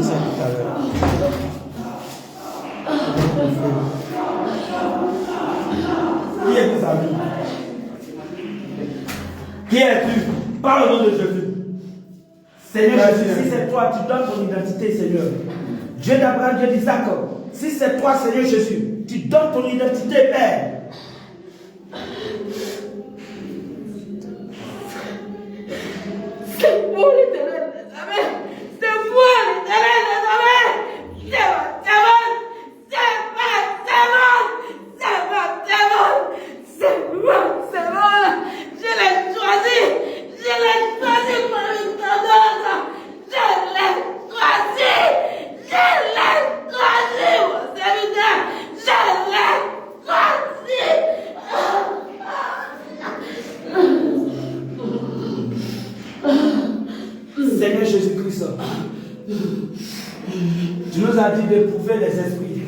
ça tout à l'heure. Qui est tes amis? Qui es-tu? Parle au nom de Jésus. Seigneur Jésus, si c'est toi, tu donnes ton identité, Seigneur. Dieu d'Abraham, Dieu d'Isaac. Si c'est toi, Seigneur Jésus, tu donnes ton identité, Père. C'est moi l'Éternel des armées. C'est moi l'Éternel des armées. C'est moi. Je l'ai choisi. Je l'ai choisi pour une tendance. Je l'ai choisi. Je l'ai choisi, mon serviteur. Je l'ai choisi. Seigneur Jésus-Christ, tu nous as dit d'éprouver les esprits.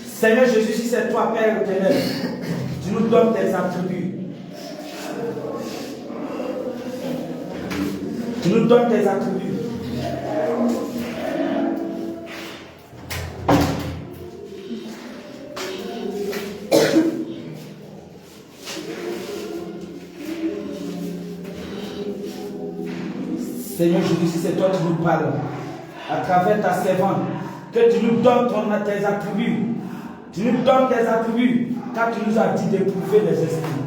Seigneur Jésus, si c'est toi, Père éternel, tu nous donnes tes attributs. Tu nous donnes tes attributs. Seigneur Jésus, si c'est toi qui nous parles, à travers ta servante, que tu nous donnes tes attributs. Tu nous donnes tes attributs, car tu nous as dit d'éprouver les esprits.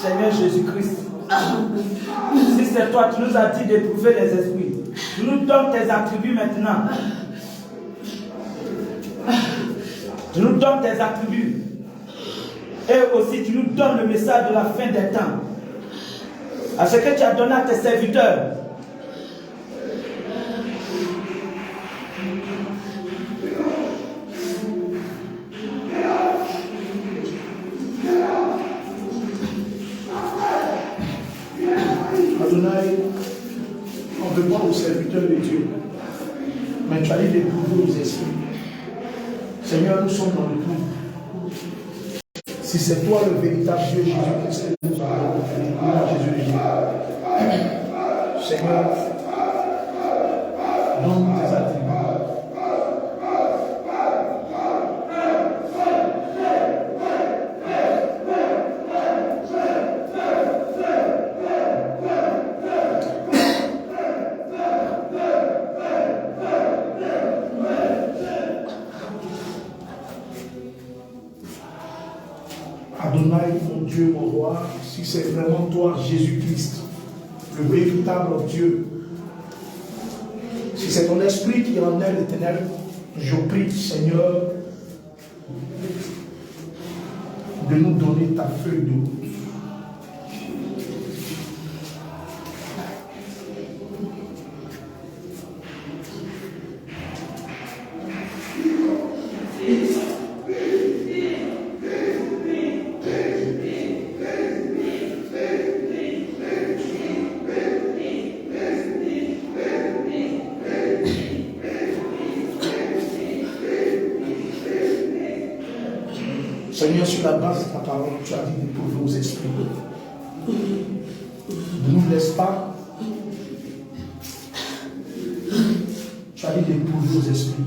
Seigneur Jésus-Christ, si c'est toi, tu nous as dit d'éprouver les esprits. Tu nous donnes tes attributs maintenant. Tu nous donnes tes attributs. Et aussi, tu nous donnes le message de la fin des temps. À ce que tu as donné à tes serviteurs. Adonai, on demande aux serviteurs de Dieu, mais tu as dit d'éprouver aux esprits. Seigneur, nous sommes dans le tout. Si c'est toi le véritable Dieu, Jésus-Christ, nous allons à Jésus. Seigneur, donne tes attributs. Adonai, mon Dieu, mon roi, si c'est vraiment toi, Jésus-Christ, le véritable Dieu, si c'est ton esprit qui en est l'éternel, je prie, Seigneur, de nous donner ta feuille de route. Seigneur, sur la base de ta parole, tu as dit d'éprouver aux esprits. Ne nous laisse pas. Tu as dit d'éprouver aux esprits.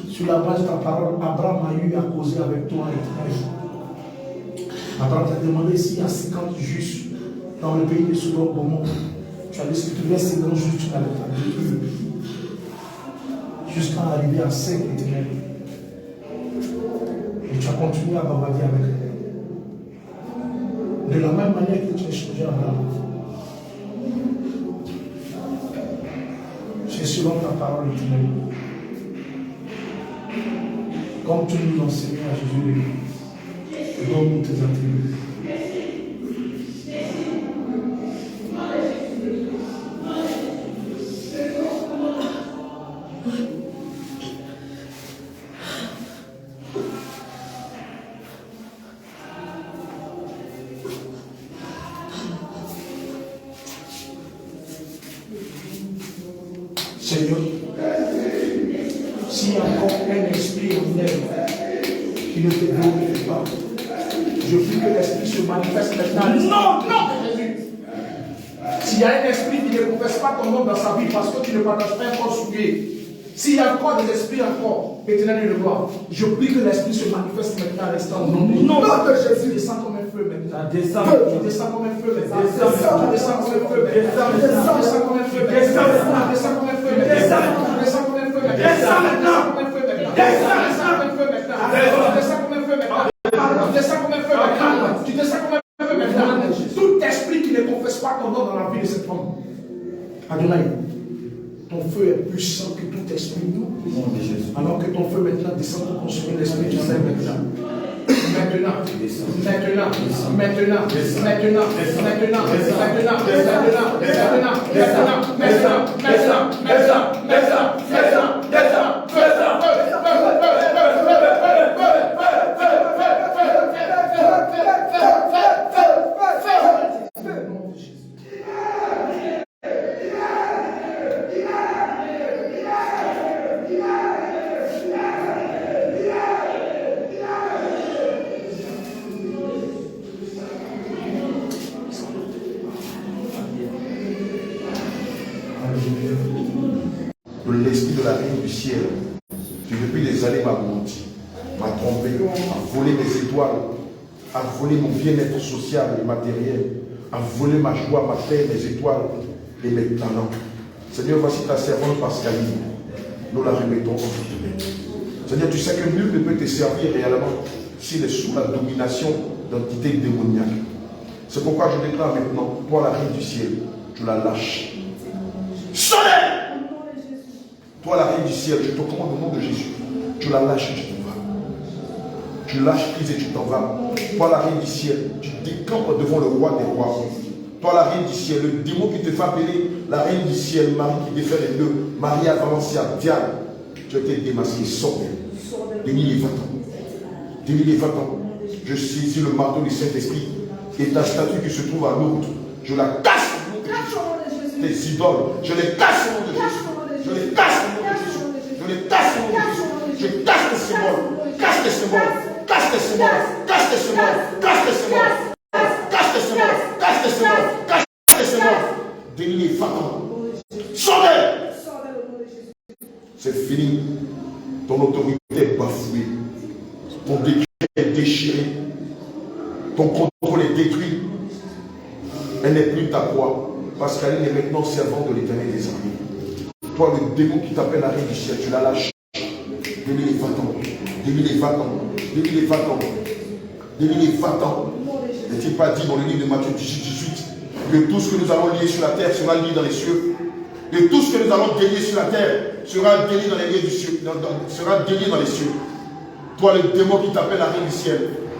Sur la base de ta parole, Abraham a eu à causer avec toi, Éternel. Abraham t'a demandé s'il y a 50 justes dans le pays de Sodome au monde. Tu as dit si tu laisses 50 justes, tu n'allais pas détruire. Jusqu'à arriver à 5, Éternel. Et tu as continué à bavarder avec eux. De la même manière que tu as changé Abraham. C'est selon ta parole éternelle. Comme tu nous enseignes à Jésus, donne-nous tes attributs. Seigneur, s'il y a encore un esprit en elle qui ne te glorifie pas, je prie que l'esprit se manifeste maintenant. Non, non, Jésus. S'il y a un esprit qui ne confesse pas ton nom dans sa vie parce que tu ne partages pas un corps souillé, s'il y a encore des esprits encore, éternel de gloire, je prie que l'esprit se manifeste maintenant à l'instant. Au nom de Jésus, descend comme un feu maintenant. Descend comme un feu maintenant. Descend comme un feu maintenant. Descend comme un feu maintenant. Descend comme un feu maintenant. Descend comme un feu maintenant. Descend maintenant. Descend comme un feu maintenant. Descend comme un feu maintenant. Descend comme un feu maintenant. Tu descends comme un feu maintenant. Tout esprit qui ne confesse pas ton nom dans la vie de cette femme. Adonai, ton feu est puissant que tout esprit. Alors que ton feu maintenant descend pour consommer l'esprit du Saint maintenant. Maintenant, l'esprit de la reine du ciel, qui depuis des années m'a menti, m'a trompé, a volé mes étoiles, a volé mon bien-être social et matériel, a volé ma joie, ma paix, mes étoiles et mes talents. Seigneur, voici ta servante Pascaline. Nous la remettons en vie. Seigneur, tu sais que nul ne peut te servir réellement s'il est sous la domination d'entités démoniaques. C'est pourquoi je déclare maintenant, toi la reine du ciel, tu la lâches. Sonnez! Toi la reine du ciel, je te commande au nom de Jésus. Tu la lâches et tu t'en vas. Tu lâches prise et tu t'en vas. Toi la reine du ciel, tu décampes devant le roi des rois. Toi la reine du ciel, le démon qui te fait appeler la reine du ciel, Marie qui défait les deux, Maria Valencia, Diane, tu as été démasqué, sors d'elle. Dénie les 20 ans. Dénie les 20 ans. Je saisis le marteau du Saint-Esprit et ta statue qui se trouve à Lourdes, je la casse au nom de Jésus. Tes idoles, je les casse au nom de Jésus. Je les casse au nom de Jésus. Je les casse au nom de Jésus. Je casse tes symboles. Casse tes symboles. Casse tes symboles. Casse tes symboles. Casse tes symboles. Casse tes symboles. Casse tes symboles. Casse tes symboles. Dénie les 20 ans. Sortez. C'est fini. Ton autorité est bafouée. Ton décret est déchiré. Ton contrôle est détruit. Elle n'est plus ta proie. Parce qu'elle est maintenant servante de l'Éternel des armées. Toi, le démon qui t'appelle la reine du ciel, tu la lâches. Délie les 20 ans. Délie les 20 ans. Délie les 20 ans. Délie les 20 ans. N'est-il pas dit dans le livre de Matthieu 18, que tout ce que nous allons lier sur la terre sera lié dans les cieux. Et tout ce que nous allons délier sur la terre sera délié dans les lieux du ciel, sera délié dans les cieux. Toi, le démon qui t'appelle la reine du ciel,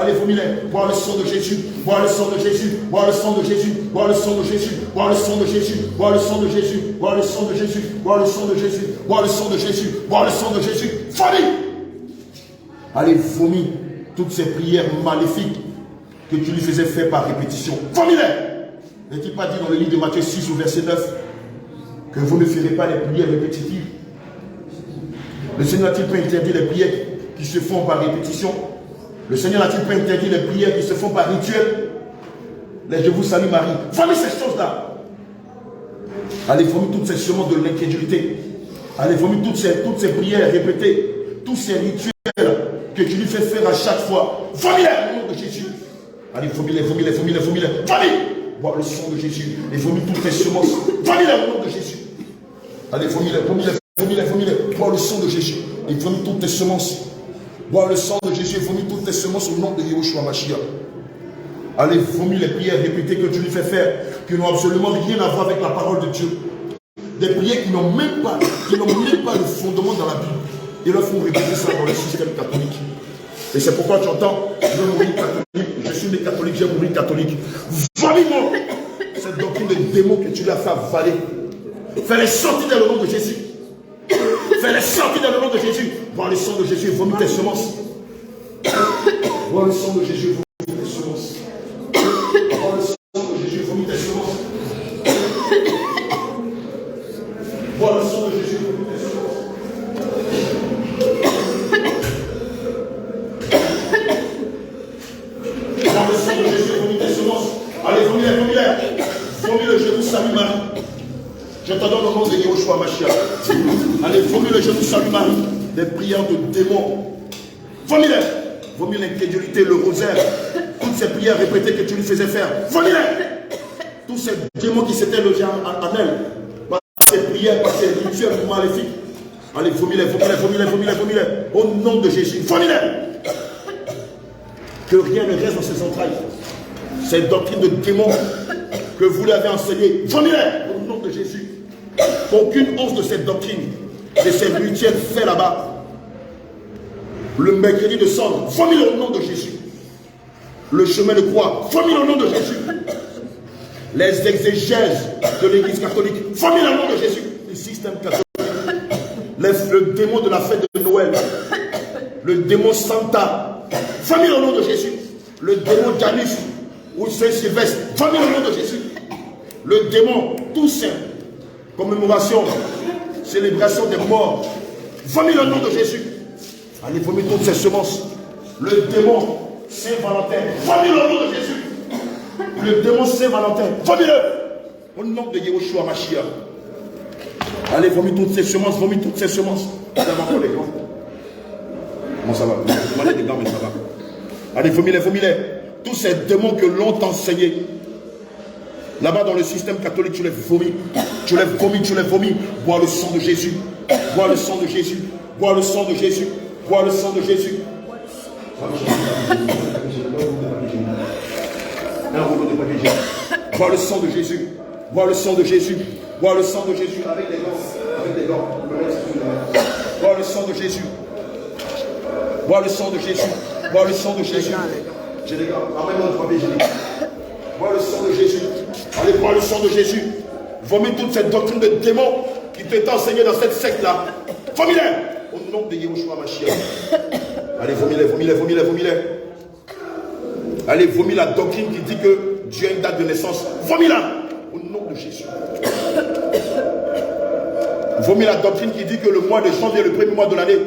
Allez, vomis-les. Bois le sang de Jésus. Bois le sang de Jésus. Bois le sang de Jésus. Bois le sang de Jésus. Bois le sang de Jésus. Bois le sang de Jésus. Bois le sang de Jésus. Bois le sang de Jésus. Bois le sang de Jésus. Bois le sang de Jésus. Vomis. Allez, vomis toutes ces prières maléfiques que tu lui faisais faire par répétition. Vomis-les. N'est-il pas dit dans le livre de Matthieu 6 au verset 9 que vous ne ferez pas les prières répétitives? Le Seigneur n'a-t-il pas interdit les prières qui se font par répétition? Le Seigneur n'a-t-il pas interdit les prières qui se font par rituel? Les je vous salue Marie. Vomis ces choses-là. Allez, vomis toutes ces semences de l'incrédulité. Allez, vomis toutes ces prières répétées. Tous ces rituels que tu lui fais faire à chaque fois. Vomis-les au nom de Jésus. Allez, vomis-les, vomis-les, vomis-les, vomis-les. Vomis. Bois le sang de Jésus. Et vomis toutes les semences. Vomis-les au nom de Jésus. Allez, vomis-les, vomis-les, vomis-les, vomis-les. Bois le sang de Jésus. Et vomis toutes tes semences. Bois le sang de Jésus et vomis toutes tes semences au nom de Yahushua Mashiach. Allez, vomis les prières répétées que tu lui fais faire, qui n'ont absolument rien à voir avec la parole de Dieu. Des prières qui n'ont même pas le fondement dans la Bible. Ils leur font répéter ça dans le système catholique. Et c'est pourquoi tu entends, je veux mourir catholique, je suis né catholique, je vais mourir catholique. Vomis-moi cette doctrine de démons que tu lui as fait avaler. Fais-les sortir dans le nom de Jésus. Fais-les sortir dans le nom de Jésus. Bois le sang de Jésus et vomis tes semences. Bois le sang de Jésus et vomis tes semences. Bois le sang de Jésus et vomis tes semences. Bois le sang de Jésus et vomis tes semences. Bois le sang de Jésus et vomis tes semences. Allez, vomis-les, vomis-les. Vomis-le, je vous salue Marie. Je te donne le nom de Yahushua Mashiach. Allez, vomis le je vous salue Marie. Des prières de démons. Vomis-les. Vomis l'incrédulité, le rosaire. Toutes ces prières répétées que tu lui faisais faire. Vomis-les. Tous ces démons qui s'étaient logés en elle. Par ces prières, par ces rituels maléfiques. Allez, vomis-les, vomis-les, vomis-les, vomis-les, vomis-les. Au nom de Jésus. Vomis-les. Que rien ne reste dans ses entrailles. Ces doctrines de démons que vous l'avez enseignées. Vomis-les. Au nom de Jésus. Aucune once de cette doctrine, de ces rituels faits là-bas. Le mercredi de cendre, vomis-le au nom de Jésus. Le chemin de croix, vomis-le au nom de Jésus. Les exégèses de l'église catholique, vomis-le au nom de Jésus. Le système catholique. Le démon de la fête de Noël. Le démon Santa, vomis-le au nom de Jésus. Le démon Janus ou Saint-Sylvestre, vomis-le au nom de Jésus. Le démon Toussaint. Commémoration, célébration des morts. Vomis le nom de Jésus. Allez, vomis toutes ces semences. Le démon Saint-Valentin. Vomis le nom de Jésus. Le démon Saint-Valentin. Vomis-le. Au nom de Yahushua Mashiach. Allez, vomis toutes ces semences. Vomis toutes ces semences. Ça va pour les grands. Comment ça va? Demandez des gants, mais ça va. Allez, vomis-les, vomis-les. Tous ces démons que l'on enseigné. Là-bas dans le système catholique, tu les vomis. Tu les vomis, tu les vomis. Bois le sang de Jésus. Bois le sang de Jésus. Bois le sang de Jésus. Bois le sang de Jésus. Bois le sang de Jésus. Bois le sang de Jésus. Bois le sang de Jésus. Avec des gants. Avec des gants. Bois le sang de Jésus. Bois le sang de Jésus. Bois le sang de Jésus. J'ai des gants. Amène-moi le papier hygiénique. Bois le sang de Jésus. Allez, bois le sang de Jésus. Vomis toute cette doctrine de démons qui t'est enseignée dans cette secte-là. Vomis-les au nom de Yahushua Mashiach. Allez, vomis-les, vomis-les, vomis-les, vomis-les. Allez, vomis la doctrine qui dit que Dieu a une date de naissance. Vomis-la au nom de Jésus. Vomis la doctrine qui dit que le mois de janvier est le premier mois de l'année.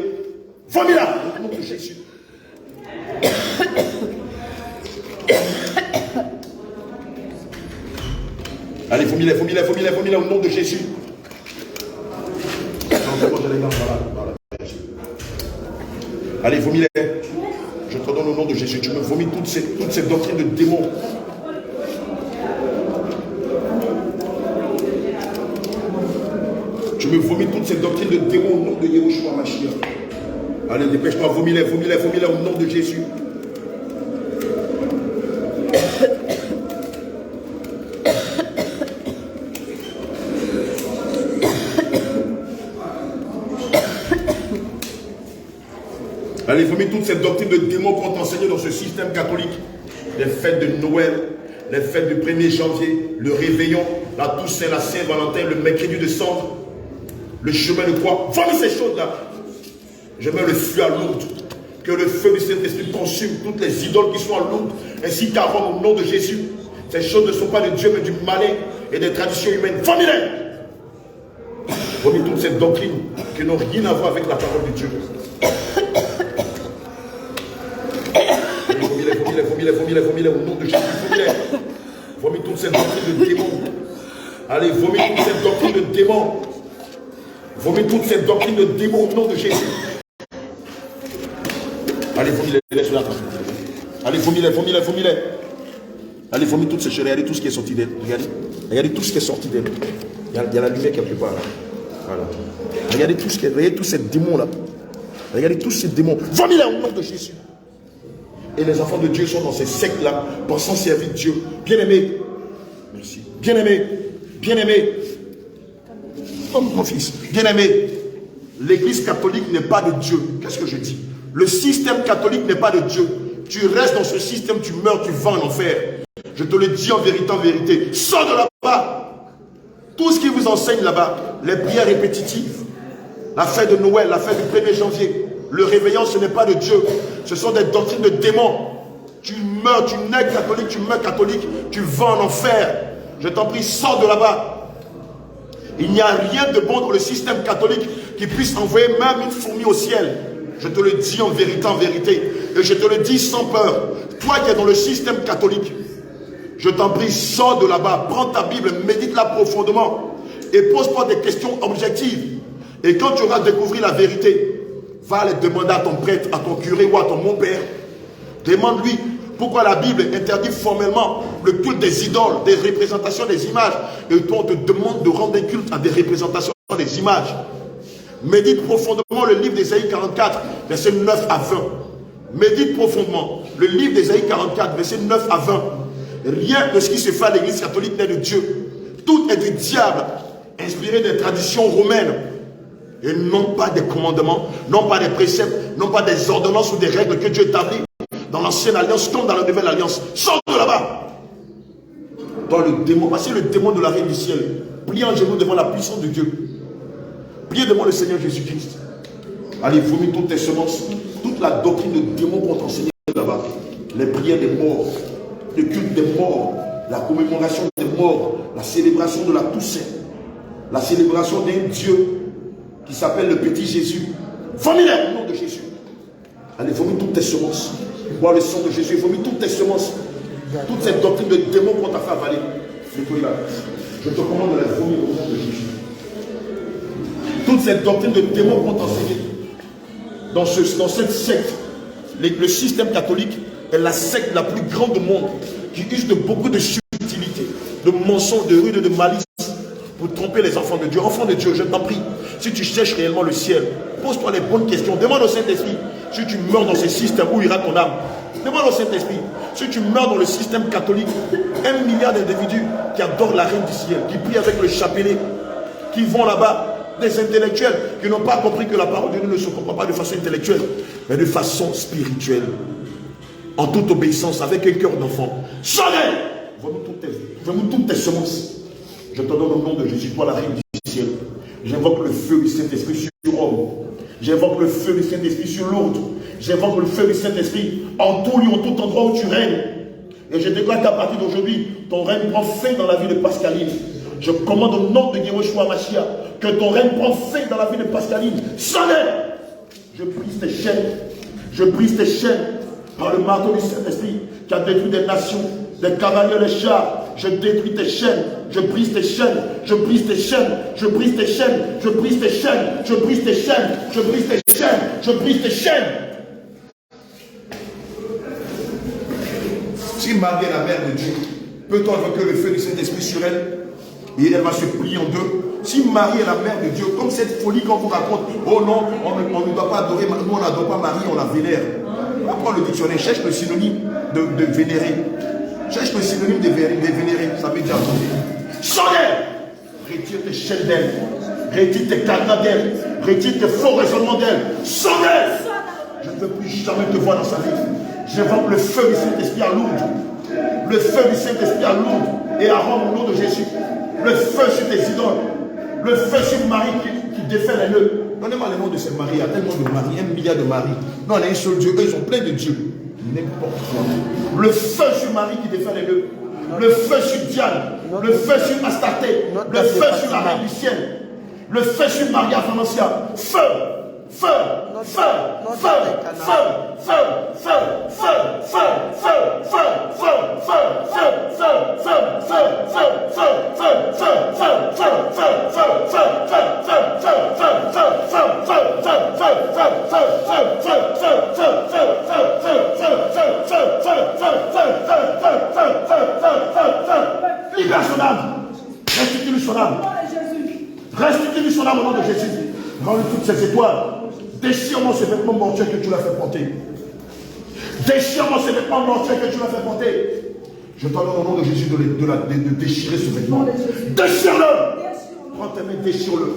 Vomis-la au nom de Jésus. Allez, vomis-les, vomis-les, vomis-les, vomis-les au nom de Jésus. Allez, vomis-les. Je te donne au nom de Jésus. Tu me vomis toutes ces doctrines de démons. Tu me vomis toutes ces doctrines de démons au nom de Yahushua Mashiach. Allez, dépêche-toi, vomis-les, vomis-les, vomis-les au nom de Jésus. Allez, vomis toute cette doctrine de démons qu'on t'a enseigné dans ce système catholique. Les fêtes de Noël, les fêtes du 1er janvier, le réveillon, la Toussaint, la Saint-Valentin, le mercredi de cendre, le chemin de croix. Vomis ces choses-là. Je mets le feu à Lourdes. Que le feu du Saint-Esprit consume toutes les idoles qui sont à Lourdes, ainsi qu'à Rome, au nom de Jésus. Ces choses ne sont pas de Dieu, mais du malin et des traditions humaines. Vomis-les. Vomis toute cette doctrine qui n'ont rien à voir avec la parole de Dieu. Vomis-les au nom de Jésus. Vomis-les. Vomis toute cette doctrine de démons. Allez, vomis toute cette doctrine de démons. Vomis toute cette doctrine de démons au nom de Jésus. Allez, vomis-les sur la table. Allez, vomis-les. Allez, vomis toutes ces choses. Regardez tout ce qui est sorti d'elle. Regardez tout ce qui est sorti d'elle. Il y a la lumière quelque part là. Voilà. Regardez tous ces démons là. Regardez tous ces démons. Vomis-les au nom de Jésus. Et les enfants de Dieu sont dans ces sectes là, pensant servir Dieu. Bien-aimé. Merci. Bien-aimé. Oh mon fils. Bien-aimé. L'église catholique n'est pas de Dieu. Qu'est-ce que je dis? Le système catholique n'est pas de Dieu. Tu restes dans ce système, tu meurs, tu vas en enfer. Je te le dis en vérité. Sors de là-bas. Tout ce qui vous enseigne là-bas, les prières répétitives, la fête de Noël, la fête du 1er janvier, le réveillon, ce n'est pas de Dieu. Ce sont des doctrines de démons. Tu meurs, tu nais catholique, tu meurs catholique, tu vas en enfer. Je t'en prie, sors de là-bas. Il n'y a rien de bon dans le système catholique qui puisse envoyer même une fourmi au ciel. Je te le dis en vérité. Et je te le dis sans peur. Toi qui es dans le système catholique, je t'en prie, sors de là-bas. Prends ta Bible, médite-la profondément. Et pose-toi des questions objectives. Et quand tu auras découvert la vérité, va aller demander à ton prêtre, à ton curé ou à ton mon-père. Demande-lui pourquoi la Bible interdit formellement le culte des idoles, des représentations, des images. Et toi, on te demande de rendre un culte à des représentations, des images. Médite profondément le livre d'Ésaïe 44, versets 9 à 20. Médite profondément le livre d'Ésaïe 44, versets 9 à 20. Rien de ce qui se fait à l'église catholique n'est de Dieu. Tout est du diable, inspiré des traditions romaines. Et non pas des commandements, non pas des préceptes, non pas des ordonnances ou des règles que Dieu établit dans l'ancienne alliance comme dans la nouvelle alliance. Sors de là-bas. Dans le démon, voici le démon de la reine du ciel. Pliez en genoux devant la puissance de Dieu. Priez devant le Seigneur Jésus-Christ. Allez, vomis toutes tes semences, toute la doctrine de démons qu'on t'enseigne là-bas. Les prières des morts, le culte des morts, la commémoration des morts, la célébration de la Toussaint, la célébration d'un Dieu qui s'appelle le petit Jésus. Vomis-les au nom de Jésus. Allez, vomis toutes tes semences. Bois le sang de Jésus, vomis toutes tes semences. Toute cette doctrine de démons qu'on t'a fait avaler. Je te commande de la vomir au nom de Jésus. Toute cette doctrine de démons qu'on t'a enseigné dans cette secte, le système catholique est la secte la plus grande du monde, qui use de beaucoup de subtilité, de mensonges, de rudes, de malice pour tromper les enfants de Dieu. Enfants de Dieu, je t'en prie, si tu cherches réellement le ciel, pose-toi les bonnes questions. Demande au Saint-Esprit, si tu meurs dans ce système, où ira ton âme? Demande au Saint-Esprit, si tu meurs dans le système catholique, 1 milliard d'individus qui adorent la reine du ciel, qui prient avec le chapelet, qui vont là-bas, des intellectuels qui n'ont pas compris que la parole de Dieu ne se comprend pas de façon intellectuelle, mais de façon spirituelle, en toute obéissance, avec un cœur d'enfant. Sonnez! Vomis toutes tes semences. Je te donne au nom de Jésus, toi la reine du ciel. J'invoque le feu du Saint-Esprit sur Rome. J'invoque le feu du Saint-Esprit sur Lourdes. J'invoque le feu du Saint-Esprit en tout lieu, en tout endroit où tu règnes. Et je déclare qu'à partir d'aujourd'hui, ton règne prend fin dans la vie de Pascaline. Je commande au nom de Yeshua Mashiach que ton règne prend fin dans la vie de Pascaline. Sonnez! Je brise tes chaînes. Je brise tes chaînes par le marteau du Saint-Esprit qui a détruit des nations, des cavaliers, les chars. Je détruis tes chaînes. Je brise tes chaînes. Je brise tes chaînes. Je brise tes chaînes. Je brise tes chaînes. Je brise tes chaînes. Je brise tes chaînes. Je brise tes chaînes. Si Marie est la mère de Dieu, peut-on invoquer le feu du Saint-Esprit sur elle? Et elle va se plier en deux. Si Marie est la mère de Dieu, comme cette folie qu'on vous raconte, oh non, on ne doit pas adorer, nous on n'adore pas Marie, on la vénère. On va prendre le dictionnaire, cherche le synonyme de vénérer. Cherche le synonyme de vénérer, ça veut dire adorer. Sonnez! Retire tes chaînes d'elle, retire tes cadenas d'elle, retire tes faux raisonnements d'elle. Sonnez! Je ne veux plus jamais te voir dans sa vie. J'invoque le feu du Saint-Esprit à Lourdes. Le feu du Saint-Esprit à Lourdes et à Rome au nom de Jésus. Le feu sur tes idoles. Le feu sur Marie qui défait les nœuds. Donnez-moi le nom de ces maris. Il y a tellement de maris, 1 milliard de maris. Non, on a un seul Dieu. Eux, ils sont pleins de Dieu. N'importe quoi. Le feu sur Marie qui défait les nœuds. Le feu sur Diane. Le feu sur Astarté. Le feu sur la reine Lucienne. Le feu sur Maria Francia. Feu. Feu, feu, feu, feu, feu, feu, feu, libère son âme. Restitue-lui son âme. Restitue-lui son âme au nom de Jésus. Rends-lui toutes ces étoiles. Déchire-moi ces vêtements mortuaires que tu l'as fait porter. Déchire-moi ces vêtements mortuaires que tu l'as fait porter. Je t'en donne au nom de Jésus de déchirer ce vêtement. Déchire-le. Prends tes mains, déchire-le.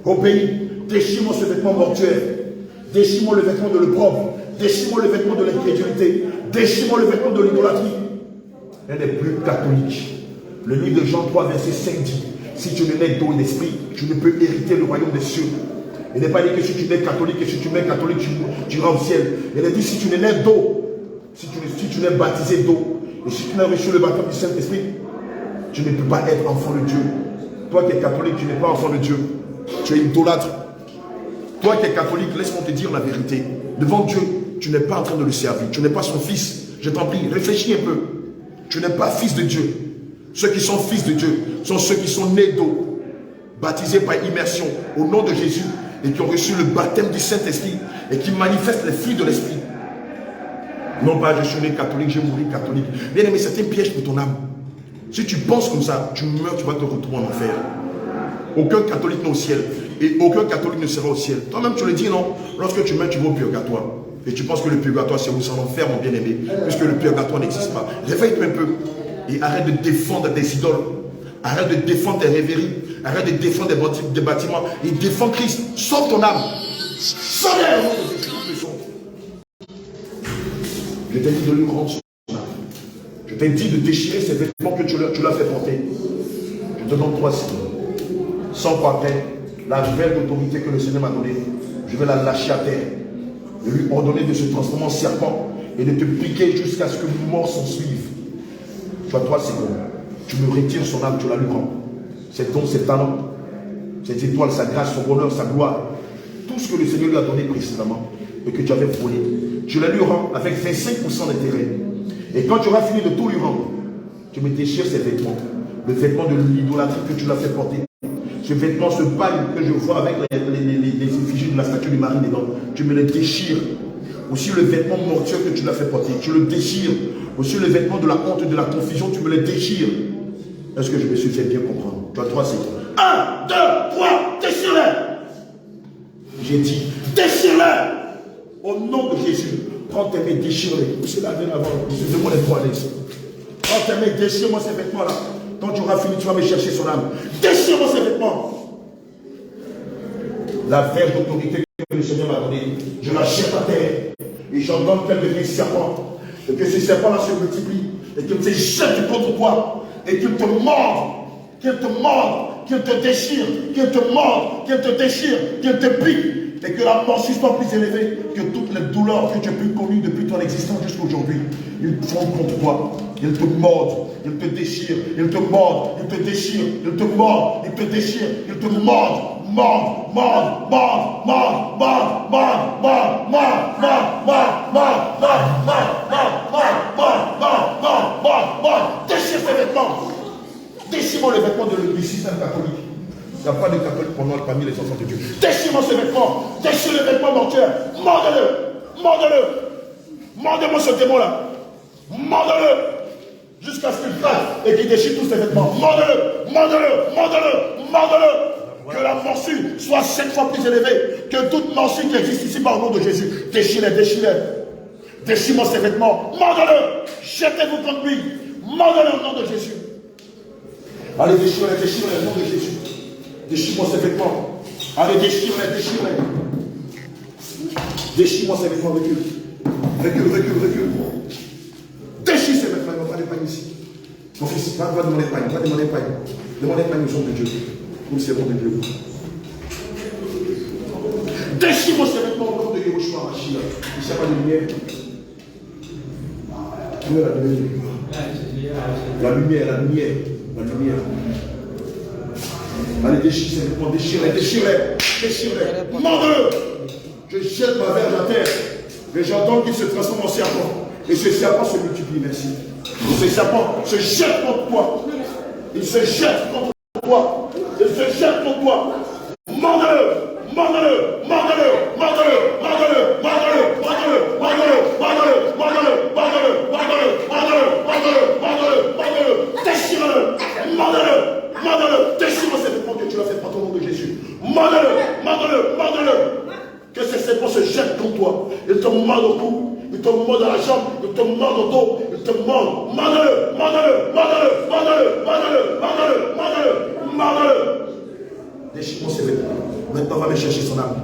Obéis. Déchire-moi ce vêtement mortuaire. Déchire-moi le vêtement de l'opprobre. Déchire-moi le vêtement de l'incrédulité. Déchire-moi le vêtement de l'idolâtrie. Elle n'est plus catholique. Le livre de Jean 3, verset 5 dit: si tu ne nais d'eau et d'esprit, tu ne peux hériter le royaume des cieux. Il n'est pas dit que si tu nais catholique et si tu nais catholique, tu iras au ciel. Il est dit si tu ne nais d'eau, si tu n'es baptisé d'eau, et si tu n'as reçu le baptême du Saint-Esprit, tu ne peux pas être enfant de Dieu. Toi qui es catholique, tu n'es pas enfant de Dieu. Tu es idolâtre. Toi qui es catholique, laisse-moi te dire la vérité. Devant Dieu, tu n'es pas en train de le servir. Tu n'es pas son fils. Je t'en prie, réfléchis un peu. Tu n'es pas fils de Dieu. Ceux qui sont fils de Dieu sont ceux qui sont nés d'eau, baptisés par immersion au nom de Jésus, et qui ont reçu le baptême du Saint-Esprit et qui manifestent les fruits de l'Esprit. Non pas je suis né catholique, je mourrai catholique. Bien aimé, c'est un piège pour ton âme. Si tu penses comme ça, tu meurs, tu vas te retrouver en enfer. Aucun catholique n'est au ciel et aucun catholique ne sera au ciel. Toi-même tu le dis, non? Lorsque tu meurs, tu vas au purgatoire. Et tu penses que le purgatoire c'est où? C'est en enfer, mon bien-aimé. Puisque le purgatoire n'existe pas. Réveille-toi un peu et arrête de défendre des idoles. Arrête de défendre des rêveries. Arrête de défendre des bâtiments. Et défends Christ. Sauve ton âme. Sauve-la. Je t'ai dit de lui rendre son âme. Je t'ai dit de déchirer ces vêtements que tu l'as fait porter. Je te donne 3 signes. Sans quoi après, la vraie autorité que le Seigneur m'a donnée, je vais la lâcher à terre. Et lui ordonner de se transformer en serpent et de te piquer jusqu'à ce que mort s'en suive. Tu as 3 secondes. Tu me retires son âme, tu la lui rends. Ses dons, ses talents, ses étoiles, sa grâce, son bonheur, sa gloire. Tout ce que le Seigneur lui a donné précédemment et que tu avais volé. Tu la lui rends avec 25% d'intérêt. Et quand tu auras fini de tout lui rendre, tu me déchires ses vêtements. Le vêtement de l'idolâtrie que tu l'as fait porter. Ce vêtement, ce bail que je vois avec les effigies de la statue de Marie dedans, tu me le déchires. Aussi le vêtement mortuaire que tu l'as fait porter, tu le déchires. Aussi le vêtement de la honte et de la confusion, tu me le déchires. Est-ce que je me suis fait bien comprendre? Tu as 3 secondes. 1, 2, 3, déchire-les. J'ai dit, déchire-les. Au nom de Jésus, prends tes mains, déchire-les. C'est la veine avant, demande les 3 laisses. Prends tes mains, déchire-moi ces vêtements-là. Quand tu auras fini, tu vas me chercher son âme. Déchire-moi ces vêtements. La verge d'autorité que le Seigneur m'a donnée, je la jette à terre. Et j'ordonne qu'elle devienne serpent. Et que ce serpent-là se multiplie. Et qu'il te jette contre toi. Et qu'il te morde. Qu'il te morde. Qu'il te déchire. Qu'il te morde. Qu'il te déchire. Qu'il te pique. Et que la morsure soit plus élevée que toutes les douleurs que tu as pu connues depuis ton existence jusqu'à aujourd'hui. Ils font contre toi. Ils te mordent. Ils te déchirent. Ils te mordent. Ils te déchirent. Ils te mordent. Ils te déchirent. Ils te mordent. Mordent, mordent, mordent, mordent, mordent, mordent, mordent, mordent, mordent. Déchire ces vêtements. Déchire-moi les vêtements du système catholique. Il n'y a pas de catholique parmi les enfants de Dieu. Déchire-moi ces vêtements. Déchire les vêtements mortuaires. Mordez-le. Mordez-le. Mordez-moi ce démon-là. Mordez-le. Jusqu'à ce qu'il craque et qu'il déchire tous ces vêtements. Mordez-le. Mordez-le. Mordez-le. Mordez-le. Que la morsure soit 7 fois plus élevée que toute morsure qui existe ici par le nom de Jésus. Déchirez, déchirez. Déchire-moi ces vêtements. Mordez-le. Jetez-vous contre lui. Mordez-le au nom de Jésus. Allez, déchirez, déchirez au nom de Jésus. Déchire-moi ces vêtements. Allez, déchirez, déchirez. Déchire-moi ces vêtements, recule. Recule. Déchire ces vêtements, on va l'épargne ici. Mon fils, va demander l'épargne, Demande l'épargne au nom de Dieu. Comme c'est bon de Dieu. Déchire-moi ces vêtements au nom de Yahushua Mashiach. Il n'y a pas de lumière. Où est la lumière? La lumière. Allez, déchire ces vêtements, déchire-les. Mande-le. Je jette ma verge à terre. Et j'entends qu'il se transforme en serpent. Et ce serpent se multiplie, merci. Et ce serpent se jette contre toi. Il se jette contre toi. Mande-le. Déchire-le, c'est le que tu l'as fait par ton nom de Jésus. Mande-le. Que ces serpents se jettent contre toi. Ils te mordent au cou, ils te mordent à la jambe, ils te mordent au dos, ils te mordent. Mande-le. Déchire-moi ces vêtements. Maintenant, va me chercher son âme.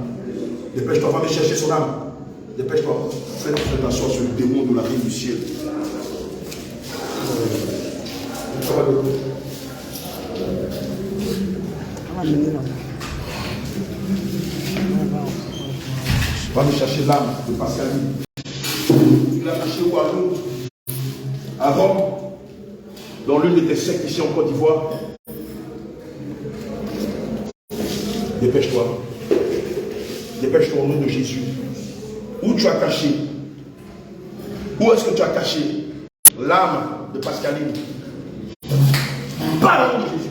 Dépêche-toi, va me chercher son âme. Dépêche-toi. Fais attention sur le démon de la vie du ciel. Va me chercher l'âme de Pascaline. Tu l'as caché où à Londres? À Rome? Dans l'une de tes sectes ici en Côte d'Ivoire? Dépêche-toi. Dépêche-toi au nom de Jésus. Où tu as caché? Où est-ce que tu as caché l'âme de Pascaline? Par le nom de Jésus.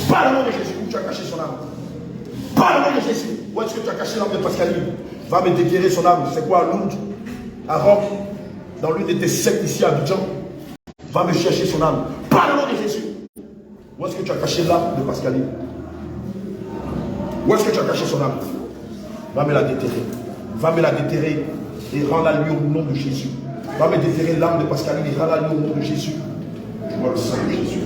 Par le nom de Jésus. Où tu as caché son âme? Par le nom de Jésus. Où est-ce que tu as caché l'âme de Pascaline? Va me déguérir son âme. C'est quoi à Londres? À Rome? Dans l'une de tes sectes ici à Abidjan? Va me chercher son âme. Par le nom de Jésus. Où est-ce que tu as caché l'âme de Pascaline? Où est-ce que tu as caché son âme? Va me la déterrer. Va me la déterrer et rends-la lui au nom de Jésus. Va me déterrer l'âme de Pascaline et rends-la lui au nom de Jésus. Je vois le sang de Jésus.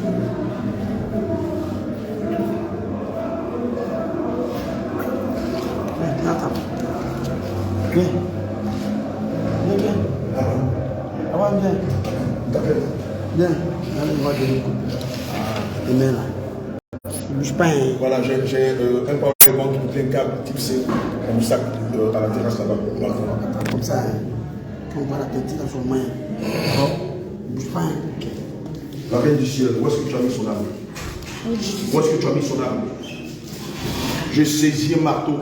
Viens. Allez, on va donner le coup. Les mains là. Ne bouge pas. Voilà, j'ai un powerbank qui plein câble type C, comme ça, à la terrasse là-bas. Comme ça, quand on voit la petite dans son main. Ne bouge pas. La reine du ciel, où est-ce que tu as mis son âme? Où est-ce que tu as mis son âme? Je saisis un marteau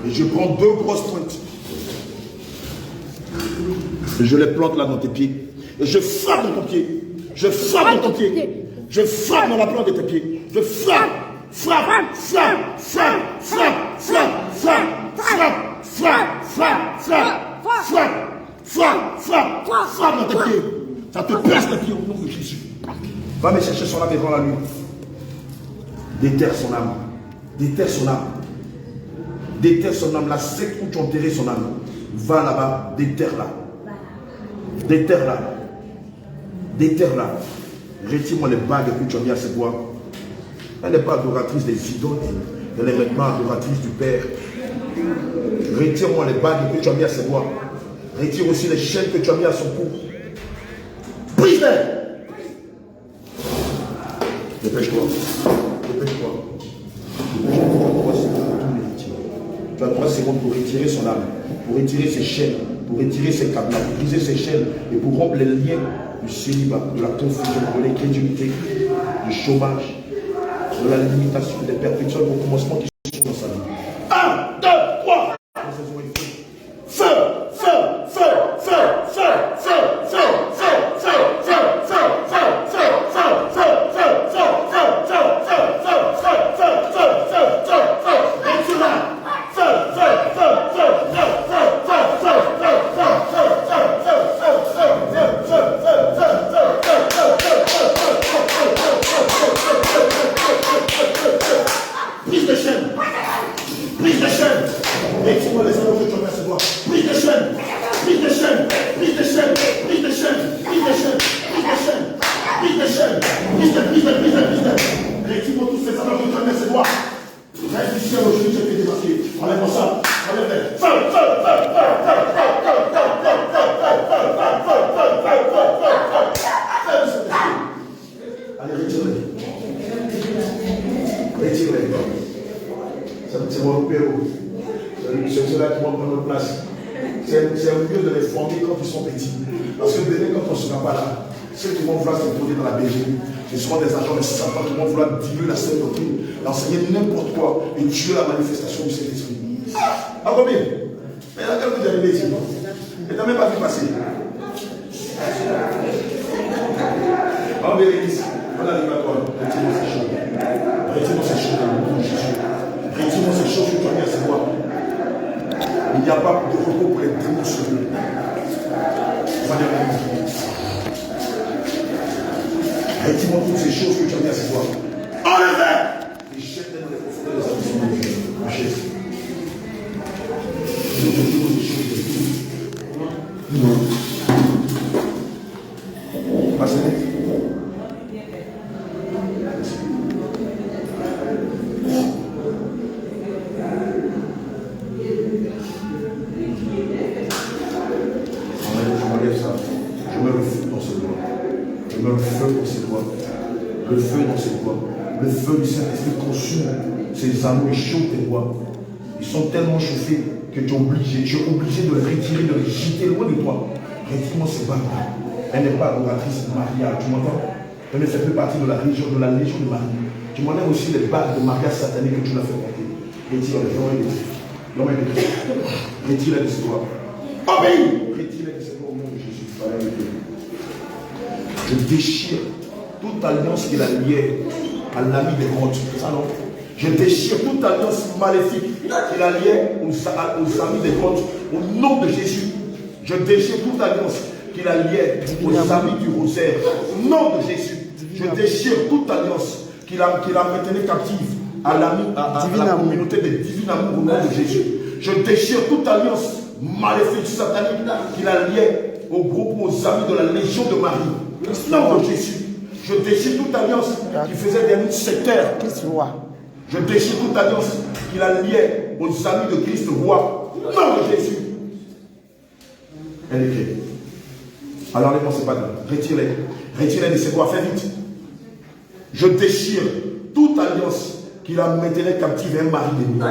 et je prends 2 grosses pointes. Et je les plante là dans tes pieds. Et je frappe dans ton pied. Je frappe dans ton pied. Je frappe dans la plante de tes pieds. Je frappe dans tes pieds. Ça te perce les pieds au nom de Jésus. Va me chercher son âme et rends la lui. Déterre son âme. Déterre son âme. Déterre son âme. La secte où tu as enterré son âme. Va là-bas, déterre-la. Déterre-la. Déterre-la. Retire-moi les bagues que tu as mis à ses doigts. Elle n'est pas adoratrice des idoles. Elle est maintenant adoratrice du Père. Retire-moi les bagues que tu as mis à ses doigts. Retire aussi les chaînes que tu as mis à son cou. Brise-les. Dépêche-toi. Dépêche-toi. Tu as 3 secondes pour retirer son âme, pour retirer ses chaînes, pour retirer ses câbles, pour briser ses chaînes et pour rompre les liens du célibat, de la confusion, de l'incrédulité, du chômage, de la limitation, des perpétuels recommencements qui sont dans sa vie. 1, 2, 3. Feu, feu, feu, feu, feu, feu, feu, feu, feu, feu, feu, feu, feu, Brise les chaînes. Brise les chaînes. Laissez-moi les anneaux que tu as mis à ses doigts. Brise les chaînes. Brise les chaînes. Brise les chaînes. Brise les chaînes. Brise les chaînes. Brise les chaînes. Brise les chaînes. Brise-les. Laissez-moi tous ces anneaux que tu as mis à ses doigts. Reste ici à l'aujourd'hui, j'ai fait débarquer. Enlève-moi ça. Enlève-les. c'est mon opéro. C'est ceux-là qui vont prendre notre place. C'est mieux de les former quand ils sont petits. Parce que demain, quand on ne sera pas là, ceux qui vont vouloir s'introduire dans la Belgique, ce seront des agents de Satan qui vont vouloir diluer la sainte doctrine, enseigner n'importe quoi et tuer la manifestation du Saint-Esprit. Ah, combien? Mais là, quand vous arrivez ici, elle n'a même pas vu passer. En Bérénice, on arrive à toi. Retirons ces choses. Retirons ces choses dans le nom de Jésus. Retirons ces choses que tu as mis à savoir. Il n'y a pas de repos pour les démons sur eux. Retirons toutes ces choses que tu as mis à savoir. Enlevez! Et jette-les dans les profondeurs des abysses de Dieu. Achète. Nous retirons ces choses. Passez. Le feu dans ses doigts. Le feu du Saint-Esprit consume ces anneaux et chauffe tes doigts. Ils sont tellement chauffés que tu es obligé de les retirer, de les jeter loin de toi. Retire-moi ces bagues-là. Elle n'est pas adoratrice de Maria, tu m'entends? Elle ne fait plus partie de la légion de Marie. Tu m'enlèves aussi les bagues de Maria satanique que tu l'as fait porter. Retire-les, l'homme est de Christ. Retire-les de ses doigts. Obéis! Retire-les de ses doigts au nom de Jésus. Je déchire toute alliance qu'il a liée à l'ami des grottes. Ça non. Je déchire toute alliance maléfique qu'il a liée aux amis des grottes. Au nom de Jésus. Je déchire toute alliance qu'il a liée aux amis du rosaire. Au nom de Jésus. Je déchire toute alliance qu'il a maintenue captive à la communauté des divins amours au nom de Jésus. Je déchire toute alliance maléfique satanique qu'il a liée au groupe, aux amis de la Légion de Marie. Au nom de Jésus. Je déchire toute alliance qui faisait des luttes sectaires. Je déchire toute alliance qu'il a liée aux amis de Christ roi. Au nom de Jésus. Elle est clé. Alors les pensez pas là. Retirez-les. Retirez-les de ses doigts. Fais vite. Je déchire toute alliance qui la maintenait captive à un mari de nuit.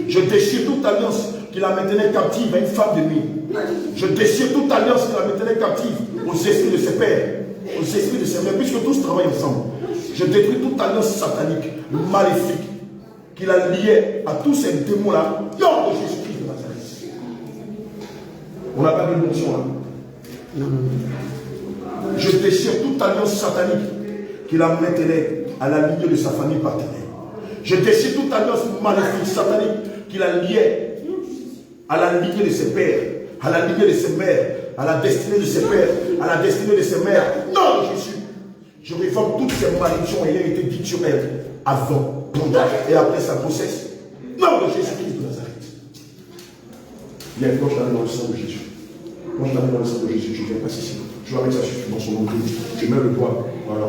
Je déchire toute alliance qui la maintenait captive à une femme de nuit. Je déchire toute alliance qui la maintenait captive aux esprits de ses pères, aux esprits de ses mères, puisque tous travaillent ensemble. Je détruis toute alliance satanique, maléfique, qu'il a liée à tous ces démons-là, nom de Jésus-Christ de Nazareth. On n'a pas de notion là. Je déchire toute alliance satanique qui la maintenait à la lignée de sa famille partenaire. Je déchire toute alliance maléfique, satanique, qui la liait à la lignée de ses pères, à la lignée de ses mères, à la destinée de ses pères, à la destinée de ses mères. Non, Jésus. Je réforme toutes ces malédictions ayant été dites sur elle, avant, pendant et après sa grossesse. Non, de Jésus-Christ de Nazareth. Viens, plonge dans le sang de Jésus. Plonge dans le sang de Jésus. Je viens passer ici. Je vais mettre ça dans son nombril. Je mets le doigt. Voilà.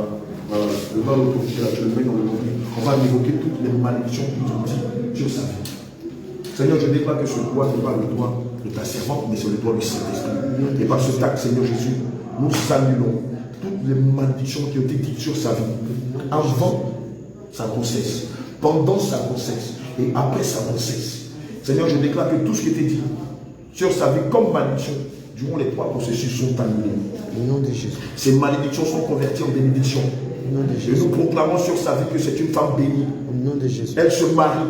Voilà. Le doigt d'autorité là, je le mets dans le nombril. On va évoquer toutes les malédictions qui ont dit sur sa vie. Seigneur, je déclare que ce doigt n'est pas le doigt de ta servante, mais c'est le doigt du Saint-Esprit. Et par ce acte, Seigneur Jésus, nous annulons toutes les malédictions qui ont été dites sur sa vie, avant sa grossesse, pendant sa grossesse et après sa grossesse. Seigneur, je déclare que tout ce qui était dit sur sa vie comme malédiction, durant les 3 processus sont annulés. Au nom de Jésus. Ces malédictions sont converties en bénédictions. Et nous proclamons sur sa vie que c'est une femme bénie. Au nom de Jésus. Elle se marie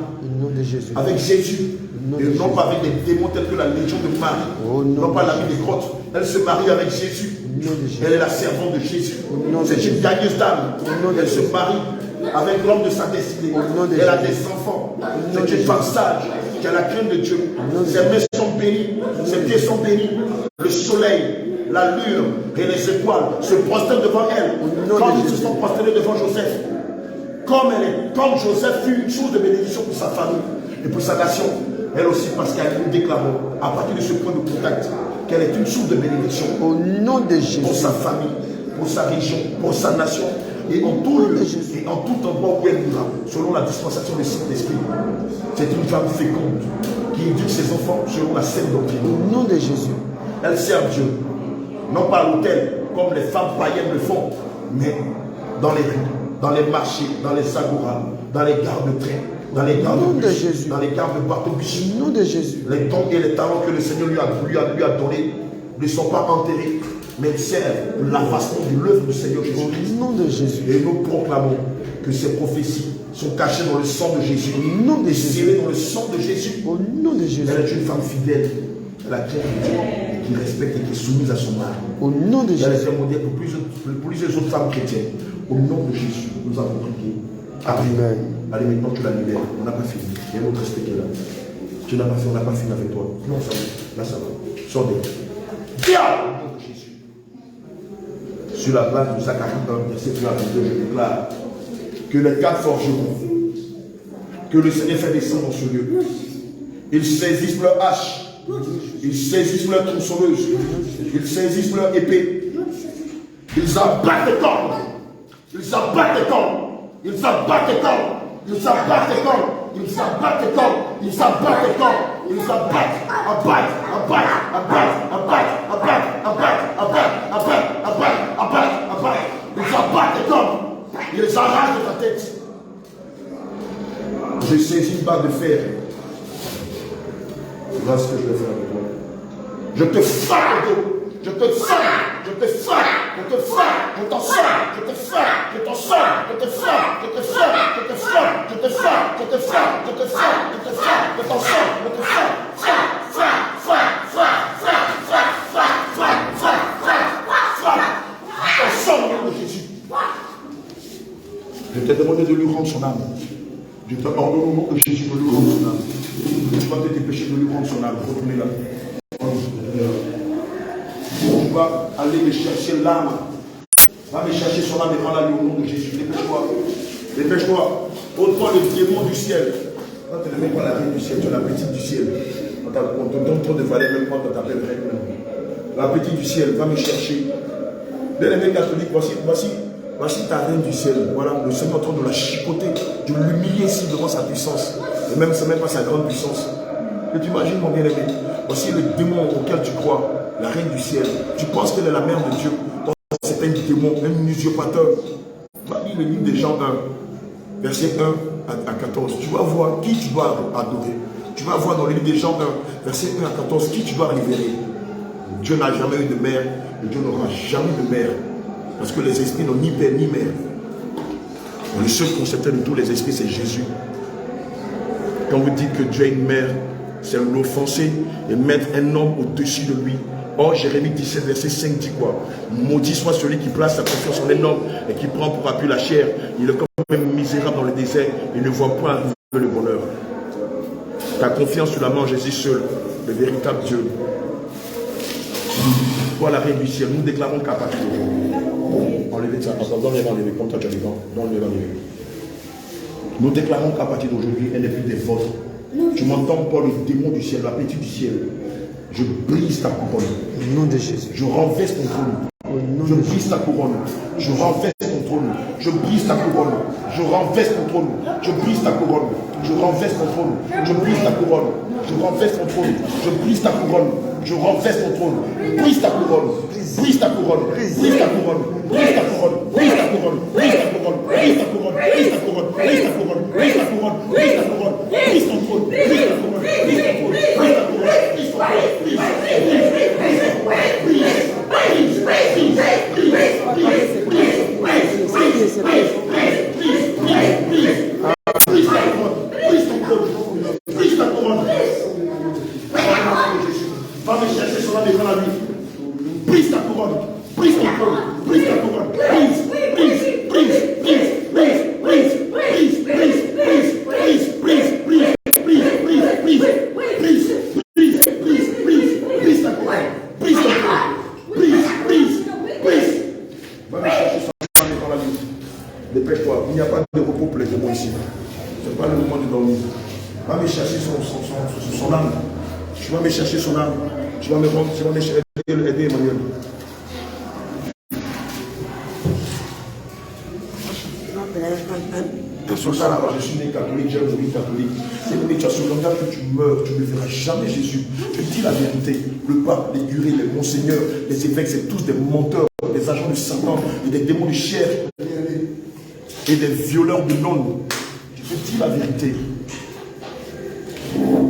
avec Jésus. Et non pas avec des démons tels que la Légion de Marie. Non pas l'ami des grottes. Elle se marie avec Jésus. Elle est la servante de Jésus. C'est une gagneuse d'âme. Elle se marie avec l'homme de sa destinée. Elle a des enfants. C'est une femme sage qui a la crainte de Dieu. Ses mains sont bénies. Ses pieds sont bénis. Le soleil, la lune et les étoiles se prosternent devant elle. Comme ils se sont prosternés devant Joseph. Comme Joseph fut une source de bénédiction pour sa famille et pour sa nation. Elle aussi, parce qu'elle nous déclarons, à partir de ce point de contact, qu'elle est une source de bénédiction. Au nom de Jésus. Pour sa famille, pour sa région, pour sa nation. Et en tout lieu, et en tout endroit où elle ira, selon la dispensation du Saint-Esprit. C'est une femme féconde qui éduque ses enfants selon la saine doctrine. Au nom de Jésus. Elle sert Dieu. Non pas à l'autel, comme les femmes païennes le font, mais dans les rues, dans les marchés, dans les agoras, dans les gares de train, Dans les gardes Au nom de Jésus. Dans les gardes de Bartobus. Au nom de Jésus. Les dons et les talents que le Seigneur lui a donnés ne sont pas enterrés, mais servent la façon de l'œuvre du Seigneur Jésus-Christ. Au nom de Jésus. Et nous proclamons que ces prophéties sont cachées dans le sang de Jésus. Au nom de Jésus. Scellées dans le sang de Jésus. Au nom de Jésus. Elle est une femme fidèle. Elle a craint de Dieu et qui respecte et qui est soumise à son mari. Au nom de Elle est Jésus. un modèle pour plusieurs autres femmes chrétiennes. Au nom de Jésus, nous avons prié. Amen. Allez, maintenant tu la libères. On n'a pas fini. Il y a un autre respect qui est là. Tu n'as pas fait, on n'a pas fini avec toi. Non, ça va. Là, ça va. Sors de viens au nom de Jésus. Sur la base de Zacharie 1, verset 1 à 22, je déclare que les quatre forgeront, que le Seigneur fait descendre dans ce lieu. Ils saisissent leur hache. Ils saisissent leur tronçonneuse. Ils saisissent leur épée. Ils abattent les cornes. Ils abattent les cornes. Ils abattent les cornes. Ils abattent les cornes. Ils abattent les cornes. Ils abattent les cornes. Ils abattent. Abattent. Abattent. Abattent. Abattent. Abattent. Abattent. Abattent. Abattent. Abattent. Abattent. Ils abattent les cornes. Ils les arrachent de ta tête. Je saisis une barre de fer. Voilà ce que je vais faire avec toi. Je te frappe le dos. Je te frappe. Je te frappe. Je te frappe. Je t'en frappe. Je te frappe. Je t'en frappe. Je te frappe. Je te frappe. Je te frappe. Je te frappe. Je te frappe. Je te frappe. Je te frappe. Je t'en frappe. Je te frappe. Frappe. Frappe. Frappe. Frappe. Frappe. Frappe. Frappe. Frappe. Frappe. Frappe. Frappe. Au sang au nom de Jésus. Je t'ai demandé de lui rendre son âme. Je te ordonne au nom de Jésus de lui rendre son âme. Tu vas te dépêcher de lui rendre son âme. Retournez là. Tu vas aller me chercher l'âme. Va me chercher son âme et rends-la lui au nom de Jésus. Dépêche-toi. Dépêche-toi. Autant le démon du ciel. Quand tu ne mets pas la reine du ciel, tu es la petite du ciel. On te donne trop de valeur même quand on t'appelle reine. La petite du ciel, va me chercher. Bien-aimé catholique, voici ta reine du ciel. Voilà, le Seigneur est en train de la chicoter, de l'humilier ici devant sa puissance. Et même, c'est même pas sa grande puissance. Et tu imagines, mon bien-aimé, voici le démon auquel tu crois, la reine du ciel. Tu penses qu'elle est la mère de Dieu. C'est un démon, un usurpateur. Lis le livre des Jean 1, verset 1 à 14. Tu vas voir qui tu dois adorer. Tu vas voir dans le livre des Jean 1, verset 1 à 14, qui tu dois révérer. Dieu n'a jamais eu de mère, et Dieu n'aura jamais de mère. Parce que les esprits n'ont ni père ni mère. Et le seul concepteur de tous les esprits, c'est Jésus. Quand vous dites que Dieu a une mère, c'est l'offenser et mettre un homme au-dessus de lui. Or, Jérémie 17, verset 5 dit quoi? Maudit soit celui qui place sa confiance en un homme et qui prend pour appui la chair. Il est comme même misérable dans le désert. Il ne voit point arriver le bonheur. Ta confiance, tu la mets en Jésus seul, le véritable Dieu. Toi, la reine du ciel, nous déclarons qu'à partir d'aujourd'hui, enlevez ça, donne-les enlever, comme toi tu as dit, donne-les enlever. Nous déclarons qu'à partir d'aujourd'hui, elle n'est plus des vôtres. Tu m'entends, Paul, le démon du ciel, la petite du ciel. Je brise ta couronne. Au nom de Jésus. Je renverse ton trône. Je brise ta couronne. Je renverse ton trône. Je brise ta couronne. Je renverse ton trône. Je brise ta couronne. Je renverse ton trône. Je brise ta couronne. Je renverse ton trône. Je brise ta couronne. Je renverse ton trône. Brise ta couronne. Brise ta couronne. Brise ta couronne. Brise ta couronne. Brise ta couronne. Brise ta couronne. Brise ta couronne. Brise ta couronne. Brise ta couronne. Brise ta couronne. Brise ta couronne. Brise ton trône. Brise ta couronne. Brise ta couronne. Brise ta couronne. Brise ton trône. Va me chercher sur la maison la nuit. Brise ta couronne. Brise ton trône. Brise ta couronne. Brise. Brise. Brise. Brise. Brise. Brise. Brise. Brise. Brise. Brise. Brise. Brise. Brise. Brise. Brise. Brise. Brise. Brise. Brise ta couronne. Brise ton trône. Brise. Brise. Brise. Va me chercher sur la maison la nuit. Dépêche-toi. Il n'y a pas de repos pour les démons ici. Ce n'est pas le moment de dormir. Va me chercher son âme. Tu vas me chercher son âme. Tu vas me aider Emmanuel. Sur ça là-bas, je suis né catholique, j'ai mouru catholique. Et tu as ce langage que tu meurs, tu ne verras jamais Jésus. Je dis la vérité. Le pape, les curés, les monseigneurs, les évêques, c'est tous des menteurs, des agents de Satan et des démons de chair et des violeurs de nonnes. Je te dis la vérité.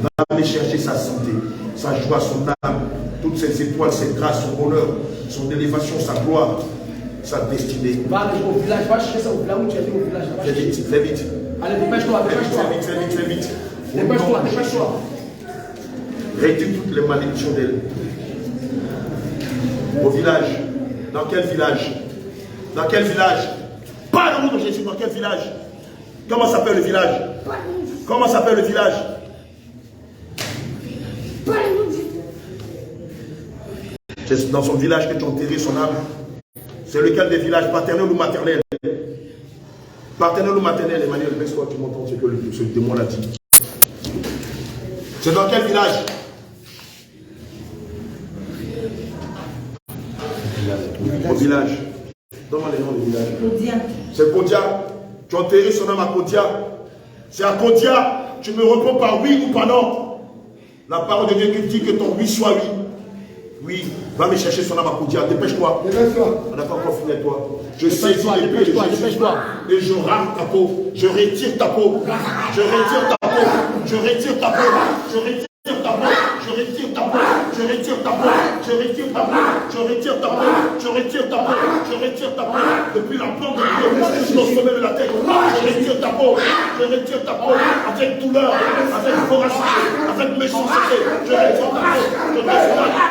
Va aller chercher sa santé, sa joie, son âme, toutes ses étoiles, ses grâces, son bonheur, son élévation, sa gloire, sa destinée. Va au village, va chercher ça au village où tu es allé au village. Fais vite, fais vite. Allez, dépêche-toi, dépêche-toi. Fais vite, fais vite, fais vite. Dépêche-toi, dépêche-toi. Réduis toutes les malédictions d'elle. Au village. Dans quel village? Dans quel village? Pas le nom de Jésus, dans quel village? Comment s'appelle le village? Comment s'appelle le village? C'est dans son village que tu as enterré son âme. C'est lequel des villages, paternel ou maternel? Paternel ou maternel, Emmanuel, laisse-toi, tu m'entends ce que ce démon l'a dit. C'est dans quel village? Au village. Donne-moi les noms du village. Kodia. C'est Kodia. Tu as enterré son âme à Kodia. C'est à Kodia. Tu me réponds par oui ou par non. La parole de Dieu qui dit que ton oui soit oui. Oui, va me chercher son âme à Kodia. Dépêche-toi. Dépêche-toi. On n'a pas encore fini avec toi. Je saisis l'épée de Jésus et je rame ta peau. Je retire ta peau. Je retire ta peau. Je retire ta peau. Je retire ta peau. Je retire ta peau. Je retire ta peau. Je retire ta peau. Je retire ta peau. Je retire ta peau. Je retire ta peau. Depuis la plante de Dieu jusqu'au sommet de la tête. Je retire ta peau. Je retire ta peau. Avec douleur, avec voracité, avec méchanceté. Je retire ta peau.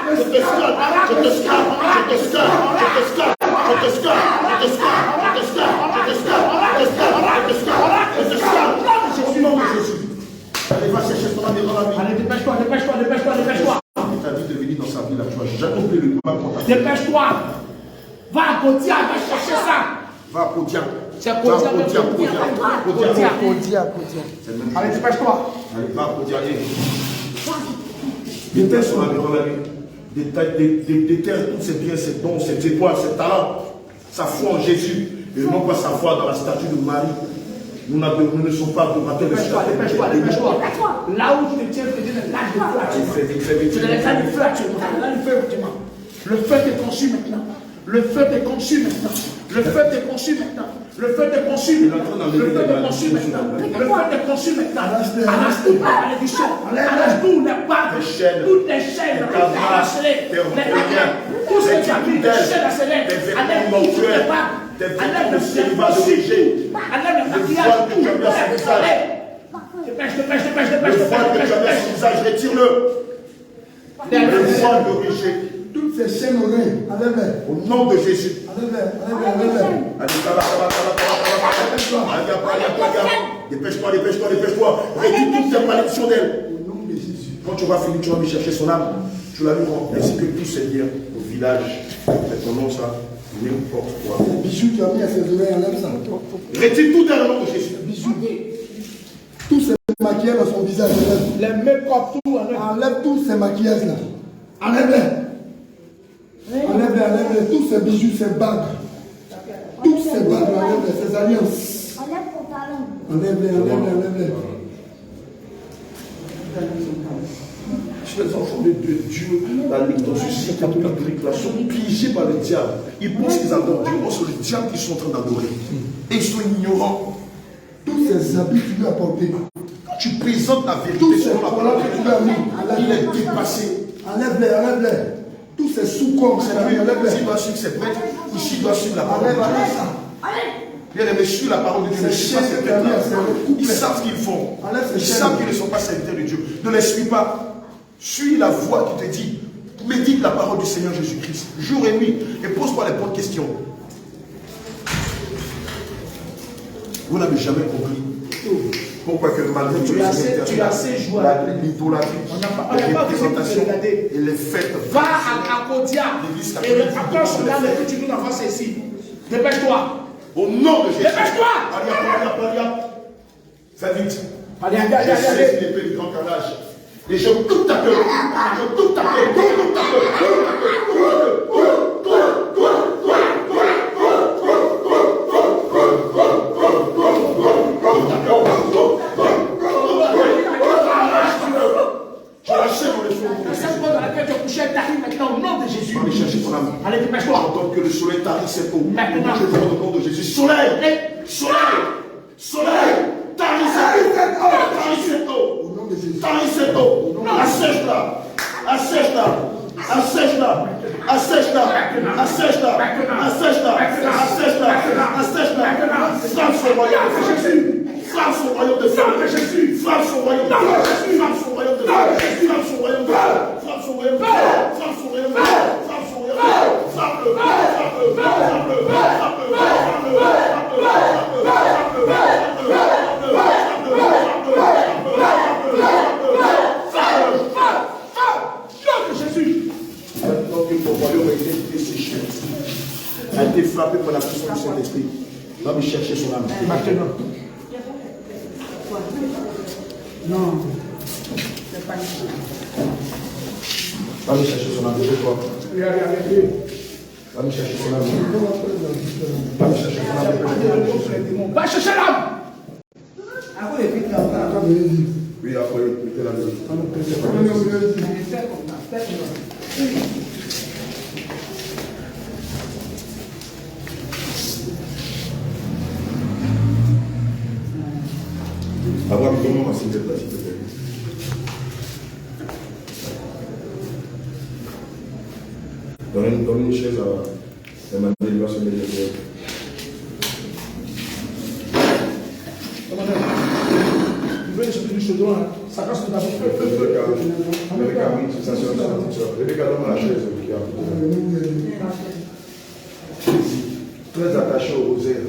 Je t'escale. Je t'escale. Je t'escale. Je t'escale. Je t'escale. Je t'escale. Je t'escale. Je t'escale. Je t'escale. Je t'escale. Je t'escale. Au nom de Jésus. Allez, va chercher son âme dans la vie. Allez, dépêche-toi, dépêche-toi, dépêche-toi, dépêche-toi. Ta vie de venir dans sa vie là, tu vas jamais oublier le combat pour ta vie. Dépêche-toi. Va à Kodia, va chercher ça. Va à Kodia. C'est Kodia, Kodia. Allez, dépêche-toi. Allez, va à Kodia. Déterre son âme dans la vie. Déterre tous ses biens, ses dons, ses étoiles, ses talents, sa foi en Jésus. Et non pas sa foi dans la statue de Marie. Nous ne sommes pas adorateurs de Dépêche-toi, dépêche-toi, dépêche-toi. Là où tu te tiens, je te dis le lâche de feu actuellement. Tu le lâches du feu actuellement. Là, le feu actuellement. Le feu te consume maintenant. Le feu te consume maintenant. Le feu te consume maintenant. Le feu te consume maintenant. Le feu te consume maintenant. Le feu te consume maintenant. Arrache toute la malédiction. Arrache tous les bagues. Toutes les chaînes. Tout ce qui a mis des chaînes à ses lèvres. Enlève toutes les bagues. Enlève le célibat d'origine. Enlève le maquillage. Dépêche, dépêche, dépêche, dépêche. Le voile que tu as mis à son visage, retire-le. Le voile d'origine. Toutes ces chaînes au rein, enlève-les. Au nom de Jésus. Enlève-les. Allez, dépêche-toi, dépêche-toi, dépêche-toi. Réduis toutes tes malédictions d'elle. Au nom de Jésus. Quand tu vas finir, tu vas me chercher son âme. Tu la lui rends. Ainsi que tous ses biens au village. Mais ton nom, ça, n'importe quoi. Les bijoux que tu as mis à ses oreilles, enlève ça. Retire tout dans le nom de Jésus. Bijoux. Tous ces maquillages dans son visage, enlève. Les make-up, tout, Enlève tous ces maquillages-là. Enlève-les. Enlève-les, enlève-les. Tous ces bijoux, ces bagues. Tous ces bagues, enlève-les. Ces alliances. Enlève ton talent. Enlève-les, enlève-les, enlève-les. Les enfants de Dieu, dans ce siècle catholique, là, sont piégés par le diable. Ils pensent qu'ils adorent Dieu. Or, c'est le diable qu'ils sont en train d'adorer. Et ils sont ignorants. Tous ces habits que tu lui as portés. Quand tu présentes la vérité, Tous ces selon la collants parole que de tu lui as mis. Dieu, il est dépassé. Enlève-les, enlève-les. Tous ces sous-corps, enlève-les. S'il doit suivre ses prêtres, ici il doit suivre la parole de Enlève, enlève Dieu. ça. Bien aimé, suis la parole de Dieu. Ne suis pas ses prêtres. Ils savent ce qu'ils font. Ils savent qu'ils ne sont pas serviteurs de Dieu. Ne les suis pas. Suis la voix qui te dit, médite la parole du Seigneur Jésus-Christ, jour et nuit, et pose-toi les bonnes questions. Vous n'avez jamais compris pourquoi que malgré tu as assez joué. l'idolâtrie, les représentations et les fêtes. Va à Kodia et approche là le tu nous avances ici. Dépêche-toi. Au nom de Jésus. Dépêche-toi. Allez. Fais vite. Allez. Je saisis l'épée du grand carnage. Et je coupe ta queue. Je coupe ta queue. Coupe ta queue. Je l'achève dans les flots. Cette voie dans laquelle tu as couché t'arrive maintenant au nom de Jésus. Va aller chercher ton âme. Allez, dépêche-toi. Entends que le soleil tarit cette eau. Maintenant. Je demande au nom de Jésus. Soleil. Soleil. Taris cette eau. Taris cette eau. Au nom de Jésus. Taris cette eau. Assèche-la. Assèche-la. Assèche-la. Assèche-la. Assèche-la. Assèche-la. Assèche-la. Assèche-la. Frappe son royaume de Jésus. Frappe son royaume de Jésus. Frappe son royaume de Jésus. Frappe son royaume de Jésus. Frappe son royaume de Jésus. Frappe son royaume de Jésus. Frappe son royaume de Jésus. Frappe son royaume de Jésus. Frappe-le. Frappe-le. Frappe-le. Frappe-le. Jésus. Maintenant que ton royaume a été desséché, a été frappé par la puissance du Saint-Esprit, va me chercher son âme. Maintenant. Non. Va me chercher son âme. Va me chercher son âme. Va me chercher son âme. Va chercher l'âme. Oui, après, mettez la main. Abraham, comment s'il te plaît, s'il te plaît. Donne une chaise à Emmanuel, il va se mettre derrière. Il veut sortir du chaudron, ça casse tout à fait. Rebecca, oui, c'est sa soeur. Rebecca, donne-moi la chaise. Très attaché au rosaire.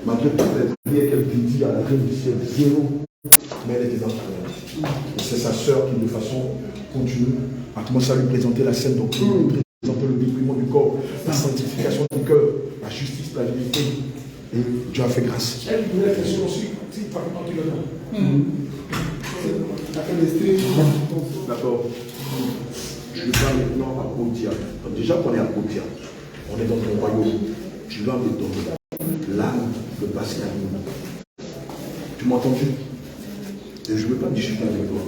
Malgré toutes les prières qu'elle dit à la reine du ciel, zéro, mais elle était dans la c'est sa sœur qui, de façon continue, a commencé à lui présenter la scène doctrine, lui présenter le dépouillement du corps, la sanctification du cœur, la justice, la vérité. Et Dieu a fait grâce. Elle voulait faire ça aussi, si par contre il est D'accord. Je vais maintenant à Podia. Déjà qu'on est à Podia, on est dans ton royaume. Tu vas me donner l'âme de Pascal. Tu m'as entendu? Et je ne veux pas discuter avec toi.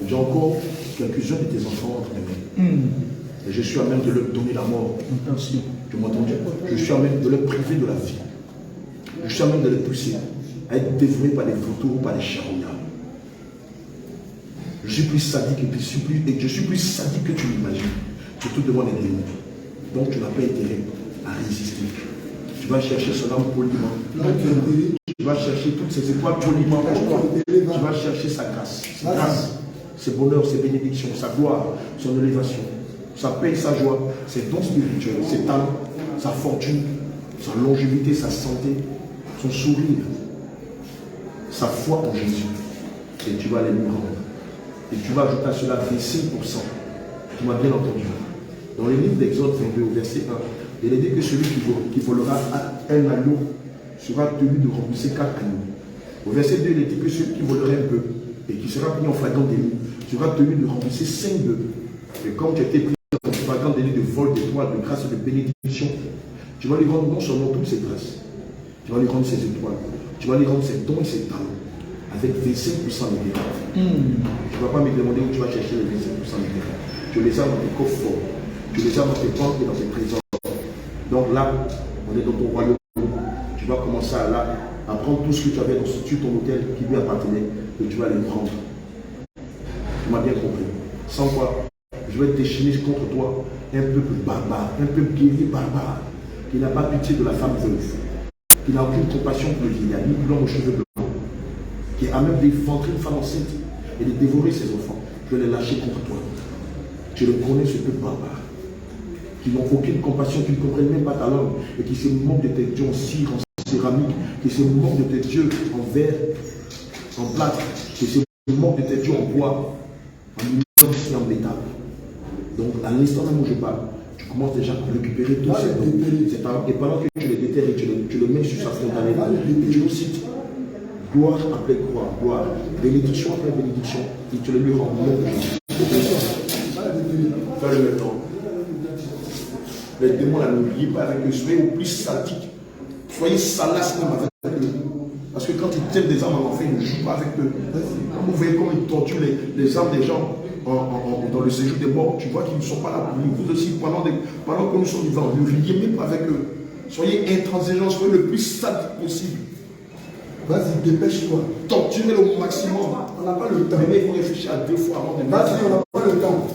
J'ai encore quelques-uns de tes enfants entre mes mains. Et je suis à même de leur donner la mort. Tu m'as entendu? Je suis à même de leur priver de la vie. Je suis à même de les pousser à être dévorés par les vautours ou par les charognards. Je suis plus sadique et je suis plus sadique que tu l'imagines. Surtout devant les démons. Donc tu n'as pas intérêt à résister. Tu vas chercher son âme poliment. Tu vas chercher toutes ses étoiles poliment pour toi. Tu vas chercher sa grâce. Sa grâce, ses bonheurs, ses bénédictions, sa gloire, son élévation, sa paix et sa joie, ses dons spirituels, ses talents, sa fortune, sa longévité, sa santé, son sourire, sa foi en Jésus. Et tu vas les lui rendre. Et tu vas ajouter à cela 25%. Tu m'as bien entendu. Dans le livre d'Exode 22, au verset 1, il est dit que celui qui volera un agneau sera tenu de rembourser 4 agneaux. Au verset 2, il est dit que celui qui volerait un bœuf et qui sera pris en flagrant délit sera tenu de rembourser 5 bœufs. Et comme tu as été pris en flagrant délit de vol, d'étoiles, de grâce et de bénédiction, tu vas lui rendre non seulement toutes ses grâces, tu vas lui rendre ses étoiles, tu vas lui rendre ses dons et ses talents, avec 25% de terrain. Tu ne vas pas me demander où tu vas chercher les 25% de terrain. Tu les as dans tes coffres forts, tu les as dans tes banques et dans tes trésors. Donc là, on est dans ton royaume. Tu vas commencer à prendre tout ce que tu avais sur ton hôtel qui lui appartenait et tu vas les prendre. Tu m'as bien compris. Sans quoi, je vais déchaîner contre toi un peuple barbare, un peuple guerrier barbare, qui n'a pas pitié de la femme veuve, qui n'a aucune compassion pour le vieillard, ni pour l'homme aux cheveux blancs, qui est à même d'éventrer une femme enceinte et de dévorer ses enfants. Je vais les lâcher contre toi. Tu le connais, ce peuple barbare, qui n'ont aucune compassion, qui ne comprennent même pas ta langue, et qui se moquent de tes dieux en cire, en céramique, qui se moquent de tes dieux en verre, en plâtre, qui se moquent de tes dieux en bois, en inox et en métal. Donc, à l'instant même où je parle, tu commences déjà à récupérer tous ces dons. Et pendant que tu les déterres et tu le mets sur sa fontanelle, et tu le cites, gloire après gloire, bénédiction après bénédiction, et tu le lui rends nom de Jésus. Fais-le maintenant. Les démons là, n'oubliez pas avec eux, soyez au plus sadique. Soyez salaces même avec eux. Parce que quand ils tiennent des armes à l'enfer, ils ne jouent pas avec eux. Vous voyez comment ils torturent les armes des gens. dans le séjour des morts, tu vois qu'ils ne sont pas là pour nous. Vous aussi, pendant que nous sommes vivants, ne riez même pas avec eux. Soyez intransigeants, soyez le plus sadique possible. Vas-y, dépêche-toi. Torturez au maximum. On n'a pas le temps. Mais il faut réfléchir à 2 fois avant de Vas-y, on n'a pas le temps.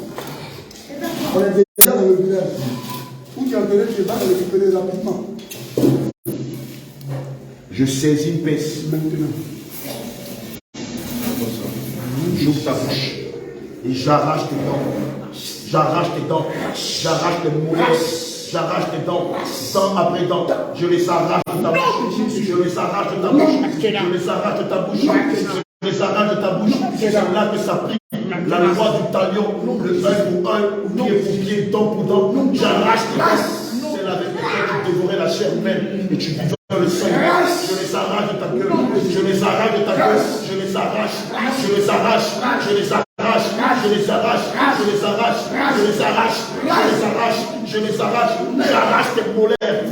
On est déjà dans le village. Où tu as donné, tu vas le récupérer rapidement. Je saisis une pince. Maintenant. J'ouvre ta bouche. Et j'arrache tes dents. J'arrache tes dents. J'arrache tes molaires. J'arrache tes dents. Dent après dent. Je les arrache de ta bouche. Je les arrache de ta bouche. Je les arrache de ta bouche. Je les arrache de ta bouche. C'est là que ça prie. La loi du talion. Le œil pour œil. Pied pour pied. Dent pour dent. J'arrache tes dents. C'est la vérité qui dévorait la chair humaine. Et tu vivais le sang. Je les arrache de ta gueule. Je les arrache de ta gueule. Je les arrache. Je les arrache. Je les arrache. Je les arrache, je les arrache, je les arrache, je les arrache, je les arrache, j'arrache tes molaires,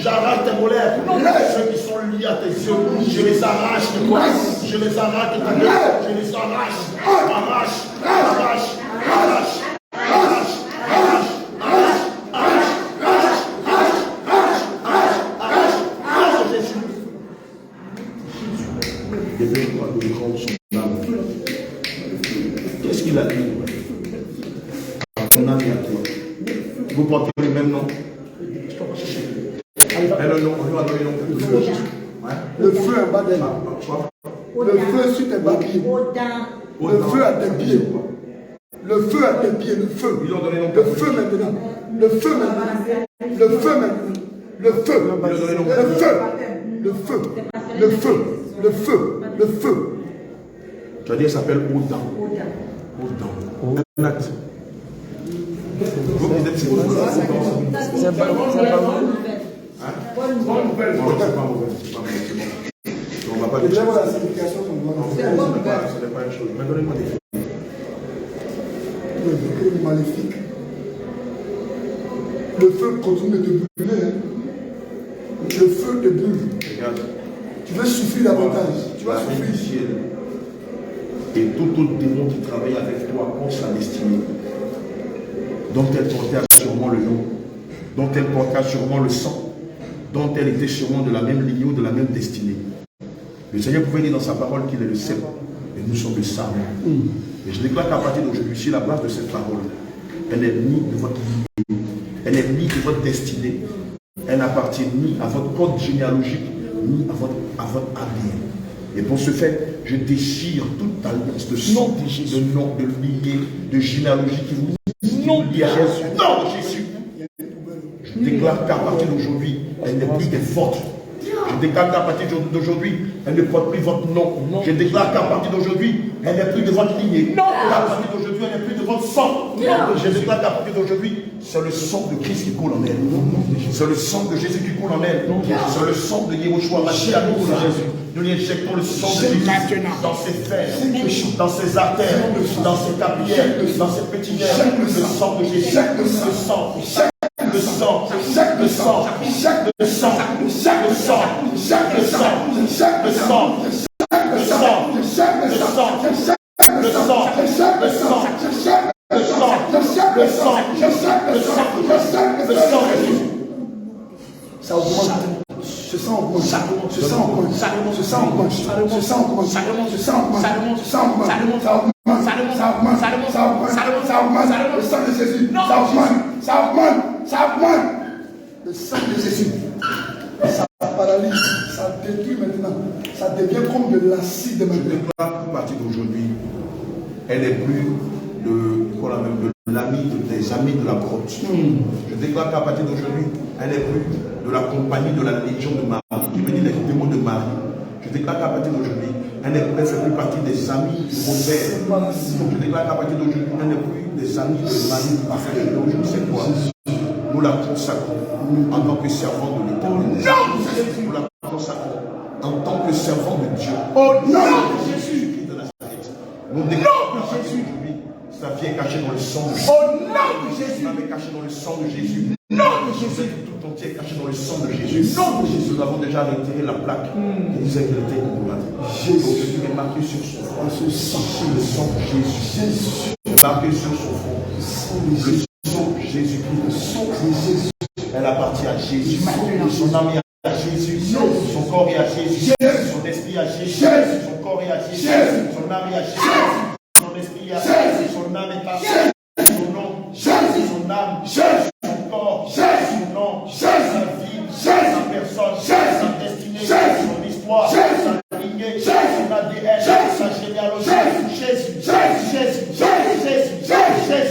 j'arrache tes molaires, ceux qui sont liés à tes yeux, je les arrache de toi, je les arrache de ta gueule, je les arrache, arrache, arrache, arrache, arrache, arrache, arrache, arrache, arrache, arrache, arrache, Jésus. Réveille-toi de rendre son âme. Qu'est-ce qu'il a dit? Ton âme est à toi. Vous portez le même nom. Elle a un nom, on lui a donné le nom. Le feu en bas d'elle. Le feu sur tes baguilles. Le feu à tes pieds. Le feu à tes pieds, le feu. Ils ont donné le nom. Le feu maintenant. Le feu maintenant. Le feu maintenant. Le feu. Le feu. Le feu. Le feu. Le feu. Le feu. Tu as dit, elle s'appelle Oudan. Oudan. Un acte. Vous êtes c'est bonne nouvelle. C'est pas Bonne nouvelle. Non, c'est pas mauvais. C'est pas mauvais. C'est bon. On va pas Et dire. là, voilà la signification qu'on doit Ce n'est pas une chose. Mais donnez-moi des filles. Le véhicule maléfique. Le feu continue de te brûler. Hein. Le feu te brûle. Regarde. Tu veux souffrir davantage. Tu vas souffrir. ciel. Et tout autre démon qui travaille avec toi contre sa destinée, dont elle portait sûrement le nom, dont elle portait sûrement le sang, dont elle était sûrement de la même lignée ou de la même destinée. Le Seigneur pouvait dire dans sa parole qu'il est le seul, et nous sommes le sarment. Et je déclare qu'à partir d'aujourd'hui, sur la base de cette parole, elle n'est ni de votre lignée, elle n'est ni de votre destinée, elle n'appartient ni à votre code généalogique, ni à votre ADN. Et pour ce fait, je déchire toute alliance de sang, de nom, de lignée, de généalogie qui vous lie à Jésus. Non, Jésus. Je déclare qu'à partir d'aujourd'hui, elle n'est plus des vôtres. Je déclare qu'à partir d'aujourd'hui, elle ne porte plus votre nom. Je déclare qu'à partir d'aujourd'hui, elle n'est plus de votre lignée. Qu'à partir d'aujourd'hui, elle n'est plus de votre sang. Je déclare qu'à partir d'aujourd'hui, c'est le sang de Christ qui coule en elle. C'est le sang de Jésus qui coule en elle. C'est le sang de Yehoshua Mashiach qui coule en Jésus. Nous lui injectons le sang de Jésus dans ses fers, dans ses artères, dans ses capillaires, dans ses petits nerfs. Le sang de Jésus, le sang. Le sang, le sang, le sang, le sang, le sang, le sang, le sang, le sang, le sang, le sang, le sang, le sang, le sang, le sang, le sang, ça augmente. Ce sang augmente. Ce sang augmente. Ce sang augmente. Ce sang augmente. Ce sang augmente. Ce sang augmente. Ça augmente. Ça augmente. Ça augmente. Ça augmente. Le sang de Jésus. Ça augmente. Ça augmente. Ça augmente. Le sang de Jésus. Ça paralyse. Ça détruit maintenant. Ça devient comme de l'acide Je maintenant. déclare qu'à partir d'aujourd'hui, elle n'est plus de l'ami, des amis de la grotte. Je déclare qu'à partir d'aujourd'hui, elle n'est plus de la compagnie de la Légion de Marie, qui veut dire les démons de Marie. Je déclare qu'à partir d'aujourd'hui, elle ne fait plus partie des amis de mon père. Je déclare qu'à partir d'aujourd'hui, elle n'est plus des amis de Marie parfaite. Donc je ne sais quoi. Nous la consacrons en tant que servant de l'Éternel. Nous la consacrons en tant que servant de Dieu. Au nom de Jésus de Nazareth. Nous déclarons qu'à partir d'aujourd'hui, sa vie est cachée dans le sang de Jésus. Au nom de Jésus. Sa vie est cachée dans le sang de Jésus. Non de Jésus. Tout entier est caché dans le sang de Jésus. Non de Jésus. Nous avons déjà retiré la plaque qui disait qu'elle était ignorante. Jésus est marqué sur son front. Ce sang, le sang de Jésus. marqué sur son front. Le sang de Jésus-Christ. Elle appartient à Jésus. Son âme est à Jésus. Son corps est à Jésus. Son esprit est à Jésus. Son corps est à Jésus. Son âme est à Jésus. Son esprit est à Jésus. Son âme est à Jésus. Son nom, son âme, son corps, son nom, sa vie, sa personne, sa destinée, son histoire, sa lignée, son ADN, sa généalogie. Jésus, Jésus, Jésus, Jésus, Jésus,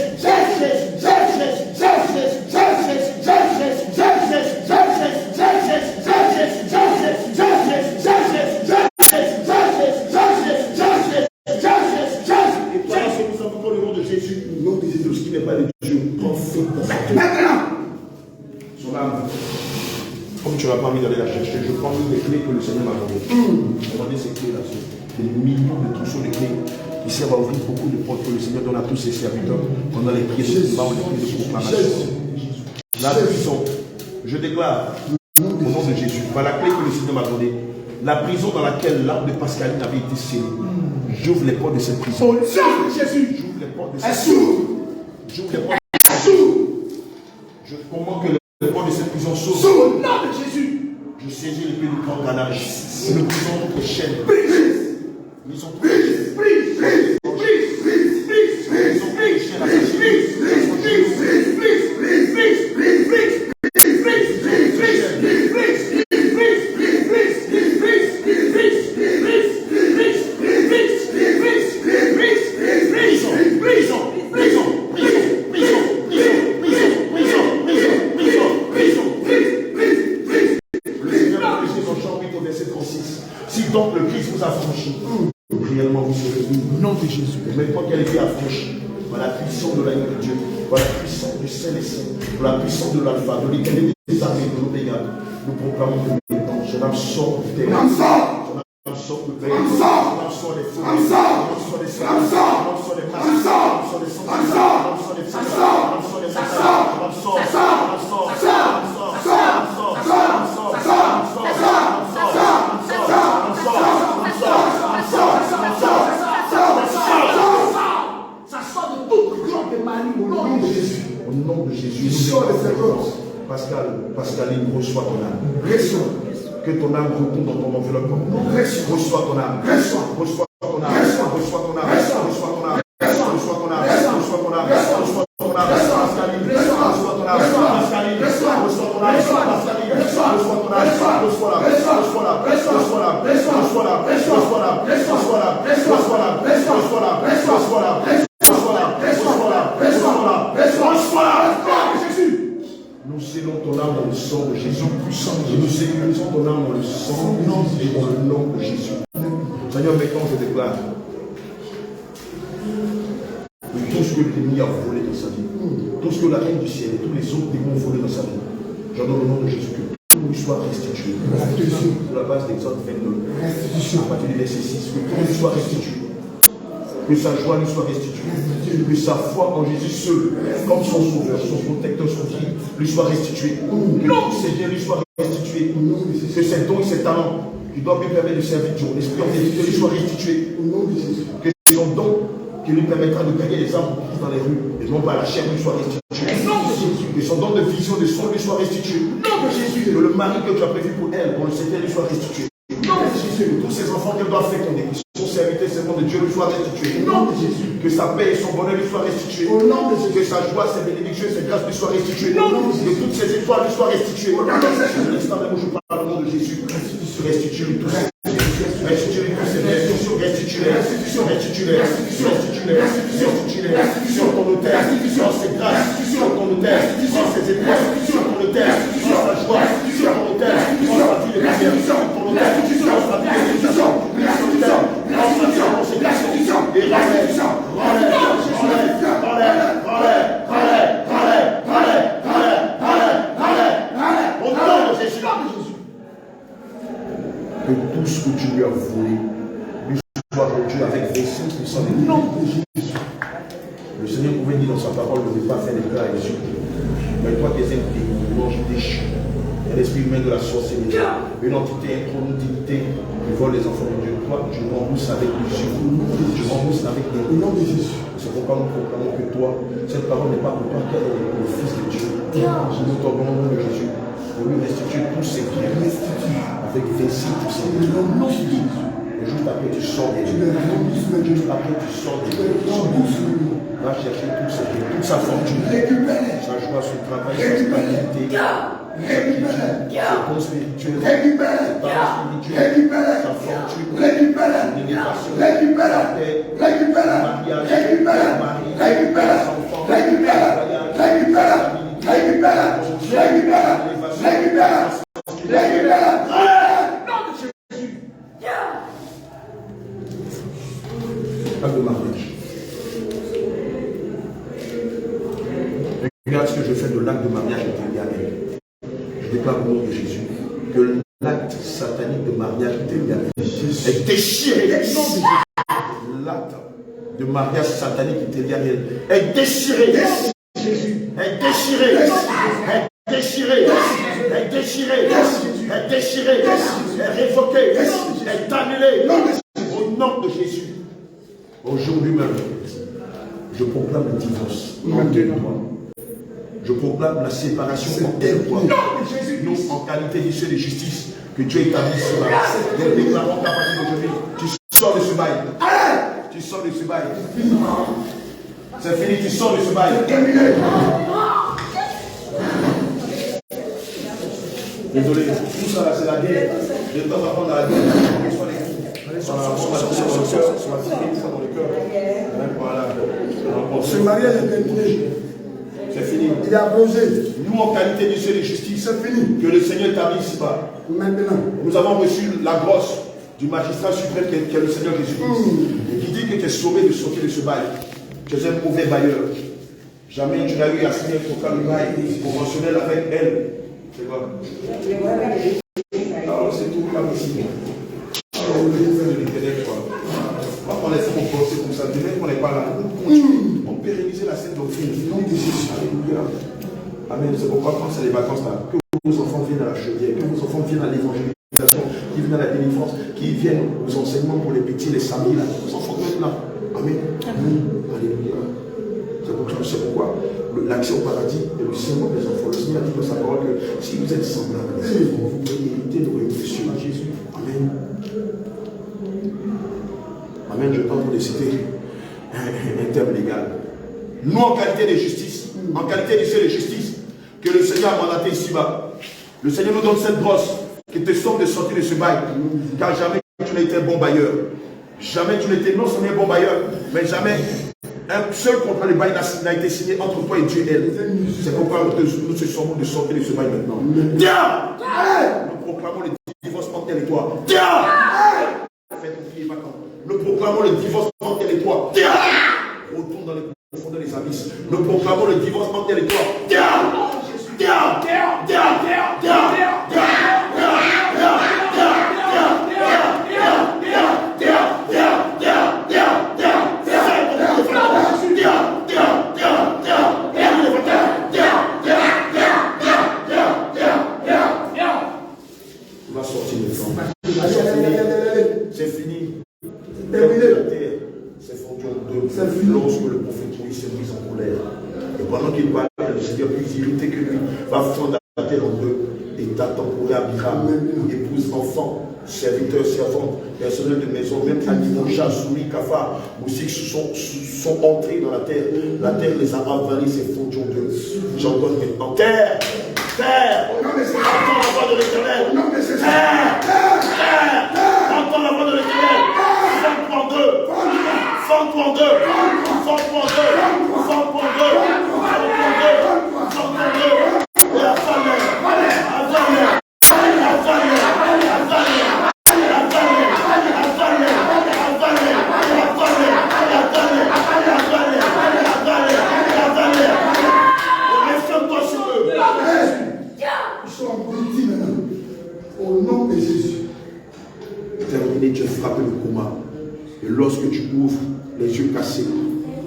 comme tu n'as pas envie d'aller la chercher, je prends les clés que le Seigneur m'a données. Regardez ces clés là-dessus. Des millions de trousseaux de clés qui servent à ouvrir beaucoup de portes que le Seigneur donne à tous ses serviteurs pendant les prières de combat ou les prières de proclamation. La prison, je déclare au nom de Jésus, par la clé que le Seigneur m'a donnée, la prison dans laquelle l'arbre de Pascaline avait été scellé, j'ouvre les portes de cette prison. Au nom de Jésus, j'ouvre les portes de cette prison. J'ouvre les portes. Je commande que les portes de cette prison s'ouvrent. Au nom de Jésus. Je saisis l'épée du grand granage. Et nous brisons toutes les chaînes. Nous sommes tous les donc le Christ vous a franchi, réellement vous serez au nom de Jésus. Et même quand qu'elle était affranchie, par la puissance de l'agneau de Dieu, par la puissance du Saint-Esprit, par la puissance de l'Alpha, de l'éternité des armées, de l'Oméga, nous proclamons que maintenant, son âme sort du terrain. Son âme sort du terrain. Son âme sort des fous. Son âme sort des fous. Son âme sort des masses. Son âme sort des sentiments. Son âme sort des fous. Son âme sort des masses. Son âme sort. Son âme sort. Son âme sort. Son âme sort. Son âme sort. Son âme sort. Son âme sort. Ça sort de toute grande manie au nom de Jésus. Au nom de Jésus. Sort de cette grosse. Pascaline, reçois ton âme. Que ton âme retourne dans ton enveloppement. Reçois ton âme. Reçois ton âme. Reçois ton âme. Reçois ton âme. Reçois ton âme. Reçois ton âme. Reçois ton âme. Pascaline, reçois ton âme. Pascaline, reçois ton âme. Pascaline, reçois ton âme. Reçois la. Reçois la. Reçois la. Reçois la. Reçois la. Reçois la. Reçois la. Reçois la. Reçois la. Nous scellons ton âme dans le sang de Jésus. Et nous sécurisons ton âme dans le sang et dans le nom de Jésus. Seigneur, maintenant je déclare que tout ce que l'ennemi a volé dans sa vie, tout ce que la reine du ciel et tous les autres démons ont volé dans sa vie, j'en donne au nom de Jésus que tout lui soit restitué. Sur la base d'Exode 22, à partir du verset 6, que tout lui soit restitué. Que sa joie lui soit restituée, que sa foi en Jésus seul, comme son sauveur, son protecteur, son guide, lui soit restituée, que tous ses biens lui soient restitués, que ses dons et ses talents qui doivent lui permettre de servir Dieu, l'esprit en vérité lui soit restitué, que son don qui lui permettra de gagner les âmes dans les rues, et non pas la chair lui soit restituée, que son don de vision, de son lui soit restitué, que le mari que tu as prévu pour elle, pour le Seigneur lui soit restitué, que tous ces enfants qu'elle doit féconder, son serviteur, Seigneur de Dieu, lui soit restitué. Au nom de Jésus. Que sa paix et son bonheur lui soient restitués. Au nom de Jésus. Que sa joie, ses bénédictions et ses grâces lui soient restituées. Au nom de Jésus. Que toutes ses étoiles lui soient restituées. Au nom de Jésus. L'instant même où je parle au nom de Jésus, restitue-lui tous ses biens. Restitue-lui tous ses biens. Restitue-les. Restitue-les. Restitue-les. Restitue-les. Sur ton autel. Sur ses grâces. Sur ton autel. Sur ses étoiles. Sur ton autel. Sur sa joie. Sur ton autel. Sur sa vie de prière. Sur ton autel. Sur sa vie de bénédiction. Que tout ce que tu lui as volé lui soit rendu avec 25% du nom de Jésus. Le Seigneur pouvait dire dans sa parole de ne pas faire des plats à Jésus. Mais toi qui es un démon déchu, un esprit humain de la sorcellerie, une entité, une dignité qui vole les enfants de Dieu. Toi, tu rembourses avec les yeux. Tu rembourses avec les noms de Jésus. C'est pourquoi nous proclamons que toi, cette parole n'est pas pour toi qui est le Fils de Dieu. Nous t'ordonnons au nom de Jésus pour lui restituer tous ses biens. Avec vessie tous ses biens. Et juste après tu sors des yeux. Juste après tu sors des yeux. Va chercher tous ses biens, toute sa fortune. Sa joie, son travail, sa stabilité. Sa cause spirituelle. Sa parole spirituelle. Sa fortune. Son élévation. Sa paix. Son mariage. Son mari. Son enfant. Acte de mariage. Regarde ce que je fais de l'acte de mariage intérieur. Je déclare au nom de Jésus que l'acte satanique de mariage intérieur est déchiré. L'acte de mariage satanique intérieur est déchiré. Est déchiré. Est déchiré. Est déchiré. Est déchiré. Est révoqué. Est annulé. Au nom de Jésus. Aujourd'hui même, je proclame le divorce. Je proclame la séparation entre toi. Nous, en qualité d'issue de justice, que Dieu établit ce bail. Nous déclarons qu'à partir d'aujourd'hui, tu sors de ce bail. Tu sors de ce bail. C'est fini, tu sors de ce bail. Désolé, tout ça là, c'est la guerre. De temps en temps, dans la guerre, sur le cœur. Voilà. Ce mariage est terminé. C'est fini. Il est abrogé. Nous, en qualité de Dieu de justice, C'est fini. que le Seigneur établisse ici-bas. Maintenant. Nous avons reçu la grâce du magistrat suprême qui est le Seigneur Jésus-Christ. Et qui dit que tu es sauvé de sortir de ce bail. Tu es un mauvais bailleur. Jamais tu n'as eu à signer un contrat de bail conventionnel avec elle. C'est quoi? Alors c'est tout là aussi. Alors on est fait de l'éternel quoi. On laisse mon procès comme ça. Demain qu'on n'est pas là. On pérenniser la scène doctrine. Alléluia. Amen. C'est pourquoi quand c'est les vacances là, que vos enfants viennent à la chaudière, que vos enfants viennent à l'évangélisation, qui viennent à la délivrance, qui viennent aux enseignements pour les petits, les samedis là. Vos enfants viennent là. Amen. Alléluia. C'est pourquoi l'accès au paradis est le symbole des enfants. Le Seigneur dit dans sa parole que si vous êtes semblables, vous pouvez hériter de révolution à Jésus. Amen. Amen. Je tente de citer un terme légal. Nous, en qualité de justice, en qualité de justice, que le Seigneur a mandaté ici-bas, le Seigneur nous donne cette grâce qui te sauve de sortir de ce bail. Car jamais tu n'as été un bon bailleur. Jamais tu n'étais non seulement un bon bailleur, mais jamais un seul contrat de bail n'a été signé entre toi et Dieu et elle. C'est pourquoi nous te sommes de sortir de ce bail maintenant. Tiens! Nous proclamons le divorce entre elle et toi. Tiens! Fais ton pied vacant. Nous proclamons le divorce entre elle et toi. Tiens! Retourne dans les profondeurs des abysses. Nous proclamons le divorce entre elle et toi. Tiens! Tiens! Tiens! Tiens! Tiens! Tu vas sortir de temps. C'est fini. C'est fondu en deux. Lorsque le prophète Moïse s'est mis en colère. Et pendant qu'il parlait, le Seigneur plus irrité que lui va fondre la terre en deux. État temporaire, Abraham, épouse, enfant, serviteur, servante, personnel de maison, même animaux, chats, souris, cafards, moustiques sont entrés dans la terre. La terre les a avalés, c'est fondu en deux. J'entends maintenant. Terre! Terre! Entends la voix de l'Éternel! Terre! Terre! Entends la voix de l'Éternel! Fends-toi en deux! Fends-toi en deux! Fends-toi en deux! Fends-toi en deux! Fends-toi en deux! Et avale-les! Avale-les! Au nom de Jésus. Terminé, tu as frappé le coma. Et lorsque tu ouvres les yeux cassés,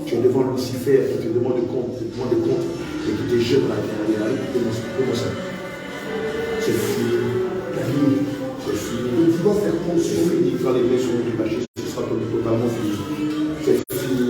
tu es devant Lucifer qui te demande de compte, et qui te jette dans la terre. Comment ça? C'est fini. C'est fini. Tu dois faire C'est fini. Quand les mains seront débâchées, ce sera totalement fini. C'est fini.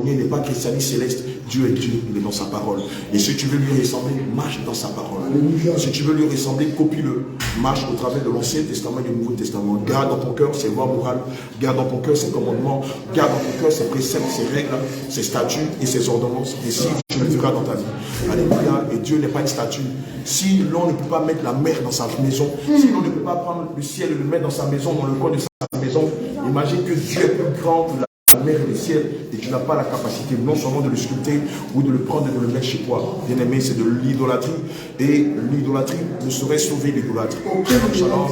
cérémoniel, il n'est pas christianiste céleste. Dieu est Dieu, il est dans sa parole. Et si tu veux lui ressembler, marche dans sa parole. Si tu veux lui ressembler, copie-le. Marche au travers de l'Ancien Testament et du Nouveau Testament. Garde dans ton cœur ses voies morales, garde dans ton cœur ses commandements, garde dans ton cœur ses préceptes, ses règles, ses statuts et ses ordonnances. Et si tu le feras dans ta vie. Alléluia. Et Dieu n'est pas une statue. Si l'on ne peut pas mettre la mer dans sa maison, si l'on ne peut pas prendre le ciel et le mettre dans sa maison, dans le coin de sa maison, imagine que Dieu est plus grand que la mer et le ciel, et tu n'as pas la capacité non seulement de le sculpter ou de le prendre et de le mettre chez toi. Bien aimé, c'est de l'idolâtrie, et l'idolâtrie ne saurait sauver l'idolâtre. Shalom.